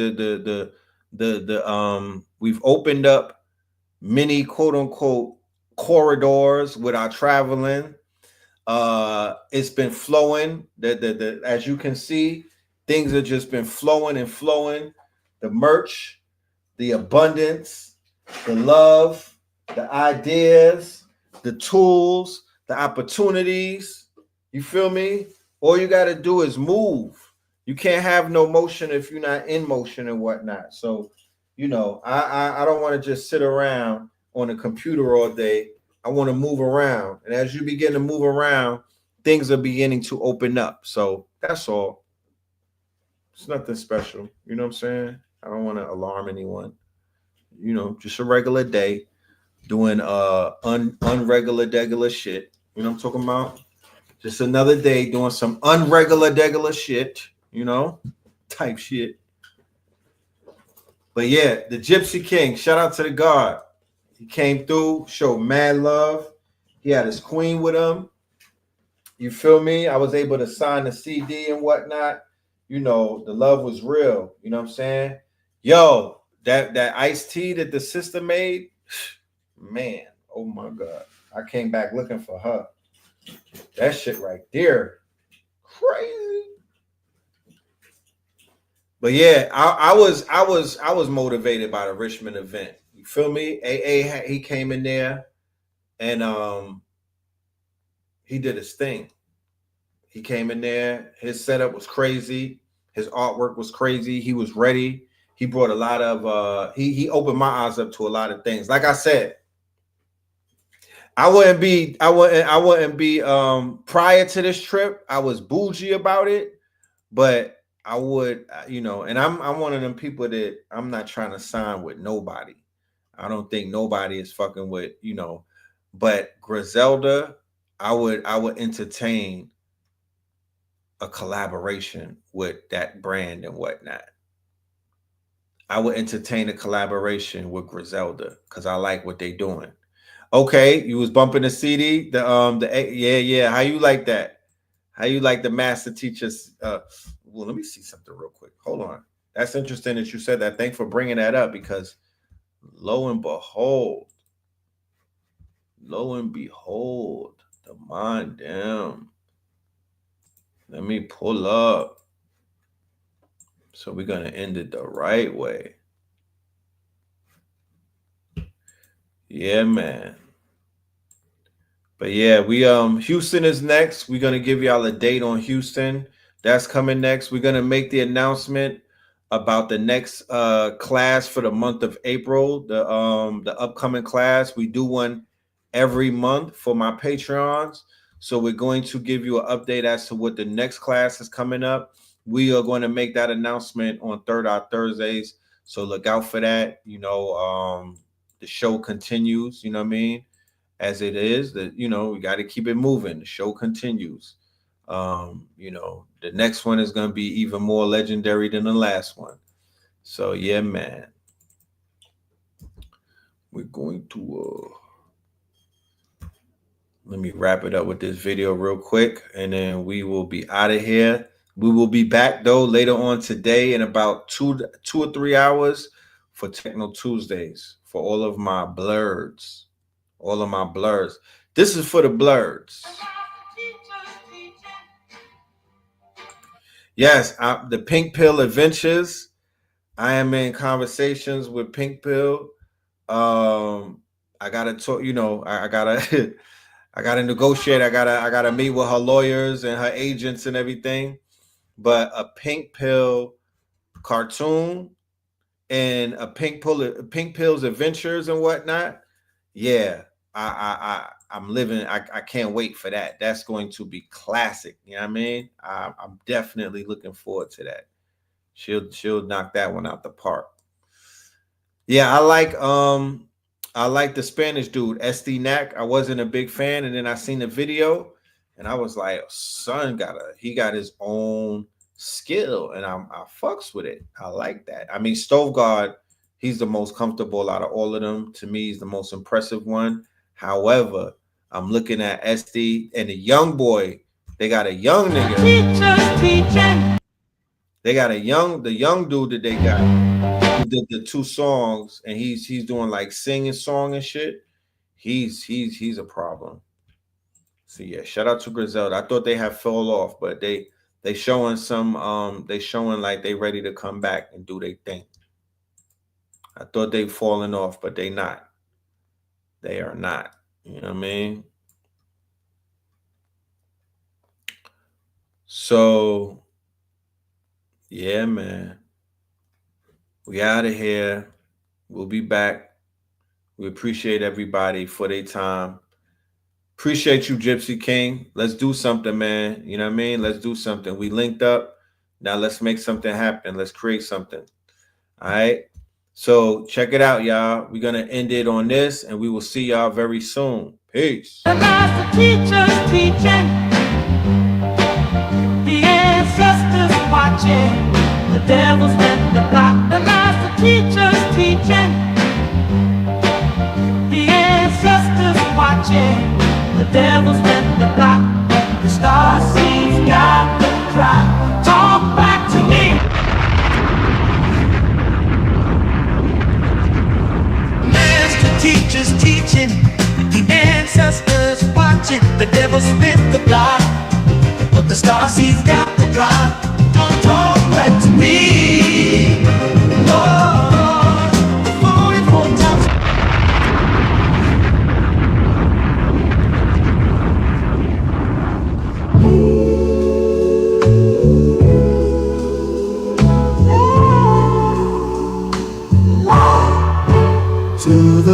opened up many quote unquote corridors with our traveling. It's been flowing. As you can see, things have just been flowing and flowing. The merch, the abundance, the love, the ideas, the tools, the opportunities. You feel me? All you got to do is move. You can't have no motion if you're not in motion and whatnot. So, you know, I don't want to just sit around on a computer all day. I want to move around. And as you begin to move around, things are beginning to open up. So that's all. It's nothing special. You know what I'm saying? I don't want to alarm anyone. You know, just a regular day doing unregular shit. You know what I'm talking about? Just another day doing some unregular shit, you know, type shit. But yeah, the Gypsy King, shout out to the God. He came through, showed mad love. He had his queen with him. You feel me? I was able to sign the CD and whatnot. You know, the love was real. You know what I'm saying? Yo, that iced tea that the sister made, man, oh my God. I came back looking for her. That shit right there, crazy. But yeah, I was motivated by the Richmond event. You feel me? He came in there and he did his thing. He came in there. His setup was crazy. His artwork was crazy. He was ready. He brought a lot of he opened my eyes up to a lot of things. Like I said, I wouldn't be prior to this trip, I was bougie about it, but I would, and I'm one of them people that I'm not trying to sign with nobody. I don't think nobody is fucking with, but Griselda, I would entertain a collaboration with that brand and whatnot. I would entertain a collaboration with Griselda because I like what they doing. Okay, you was bumping the CD, yeah. How you like that? How you like the master teachers? Well, let me see something real quick. Hold on. That's interesting that you said that. Thanks for bringing that up because lo and behold, the mind damn. Let me pull up. So we're gonna end it the right way. Yeah, man. But yeah, we Houston is next. We're gonna give y'all a date on Houston. That's coming next. We're gonna make the announcement about the next class for the month of April. The upcoming class. We do one every month for my Patreons. So we're going to give you an update as to what the next class is coming up. We are going to make that announcement on Thursdays. So look out for that. The show continues, you know what I mean? As it is, that we got to keep it moving. The show continues. The next one is going to be even more legendary than the last one. So yeah, man. We're going to let me wrap it up with this video real quick, and then we will be out of here. We will be back though later on today in about 2 or 3 hours for Techno Tuesdays for all of my blurs. All of my blurs. This is for the blurs. Yes, the Pink Pill Adventures. I am in conversations with Pink Pill. I gotta talk. I gotta, I gotta negotiate. I gotta meet with her lawyers and her agents and everything. But a Pink Pill cartoon and a Pink Pill's adventures and whatnot. Yeah, I'm living. I can't wait for that. That's going to be classic. You know what I mean? I'm definitely looking forward to that. She'll knock that one out the park. Yeah, I like the Spanish dude, SD Knack. I wasn't a big fan, and then I seen the video, and I was like, son he got his own skill, and I fucks with it. I like that. I mean, Stove God, he's the most comfortable out of all of them. To me, he's the most impressive one. However, I'm looking at SD and the young boy. They got a young nigga. They got the young dude that they got who did the 2 songs, and he's doing like singing song and shit. He's a problem. So yeah, shout out to Griselda. I thought they had fell off, but they showing some they showing like they ready to come back and do their thing. I thought they fallen off, but they not. They are not. You know what I mean? So yeah, man. We out of here. We'll be back. We appreciate everybody for their time. Appreciate you, Gypsy King. Let's do something, man. You know what I mean? Let's do something. We linked up. Now let's make something happen. Let's create something. All right. So check it out, y'all. We're going to end it on this, and we will see y'all very soon. Peace. The master teacher's teaching. The ancestors watching. The devil's in the block. The master teacher's teaching. The ancestors watching. The devil's in the block. The star seeds got the cry. Talk back to me. Master teacher's teaching. The ancestors watching. The devil spit the block. But the star seeds got the drop. Talk back to me.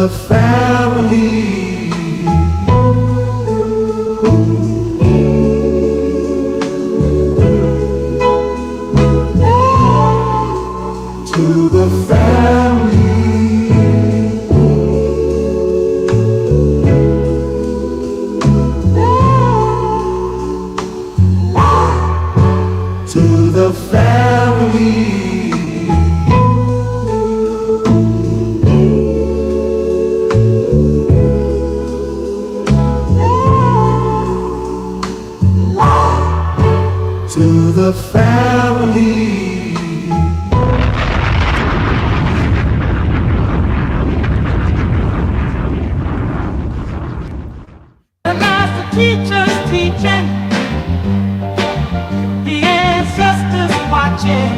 the family. To the family. To the family. To the family. The master teacher's teaching, the ancestors watching,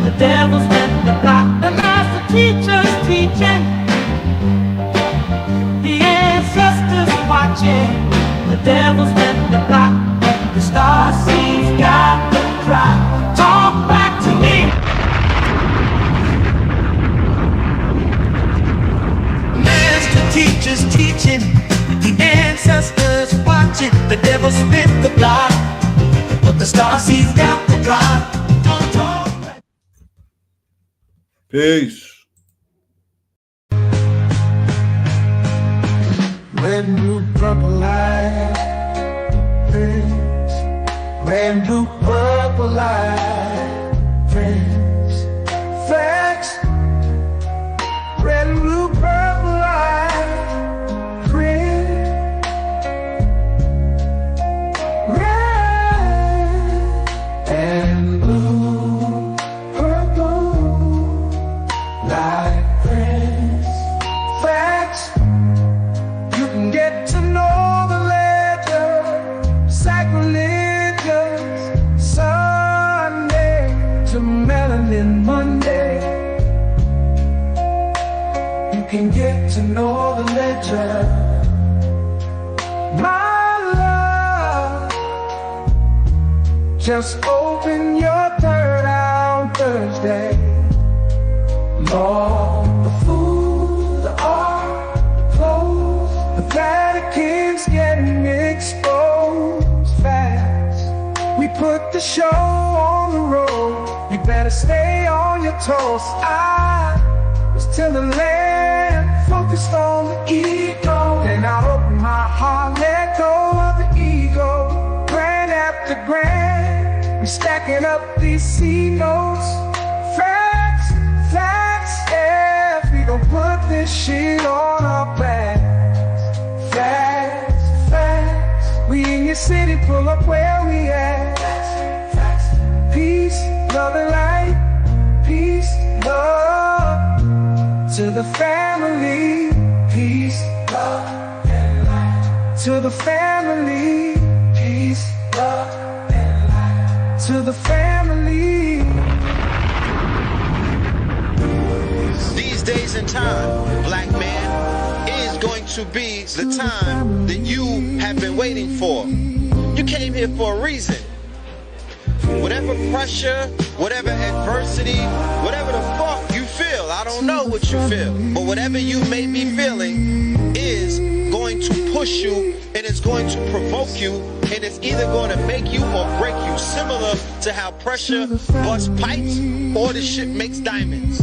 the devil's in the block. The master teacher's teaching, the ancestors watching, the devil's in the block. The star seeds got the cry. Talk back to me. Master teacher's teaching, the ancestors watching, the devil spit the block, but the star seeds got the drop. Peace. Red, blue, purple light, friends. Red, blue, purple light, friends. Facts. Red, blue, purple light, friends. Red and blue, purple light, friends. Facts. You can get to know the legend, sacrilegious Sunday to melanin Monday. You can get to know the legend, my love. Just open your third eye on Thursday. Lord, the food, the art, the clothes, the Vatican's getting exposed fast. We put the show on the road. You better stay on your toes. I was till the land focused on the ego. Then I open my heart, let go of the ego. Grand after grand, we stacking up these C notes. Facts, facts, yeah. We gon' put this shit on our backs. Facts, facts. We in your city, pull up where we at. Facts, facts. Peace, love and light. Peace, love. To the family. Peace, love and light. To the family. Peace, love and light. To the family. These days and time, black man, is going to be the time that you have been waiting for. You came here for a reason. Whatever pressure, whatever adversity, whatever the fuck you feel, I don't know what you feel, but whatever you may be feeling is going to push you, and it's going to provoke you, and it's either going to make you or break you, similar to how pressure busts pipes or the shit makes diamonds.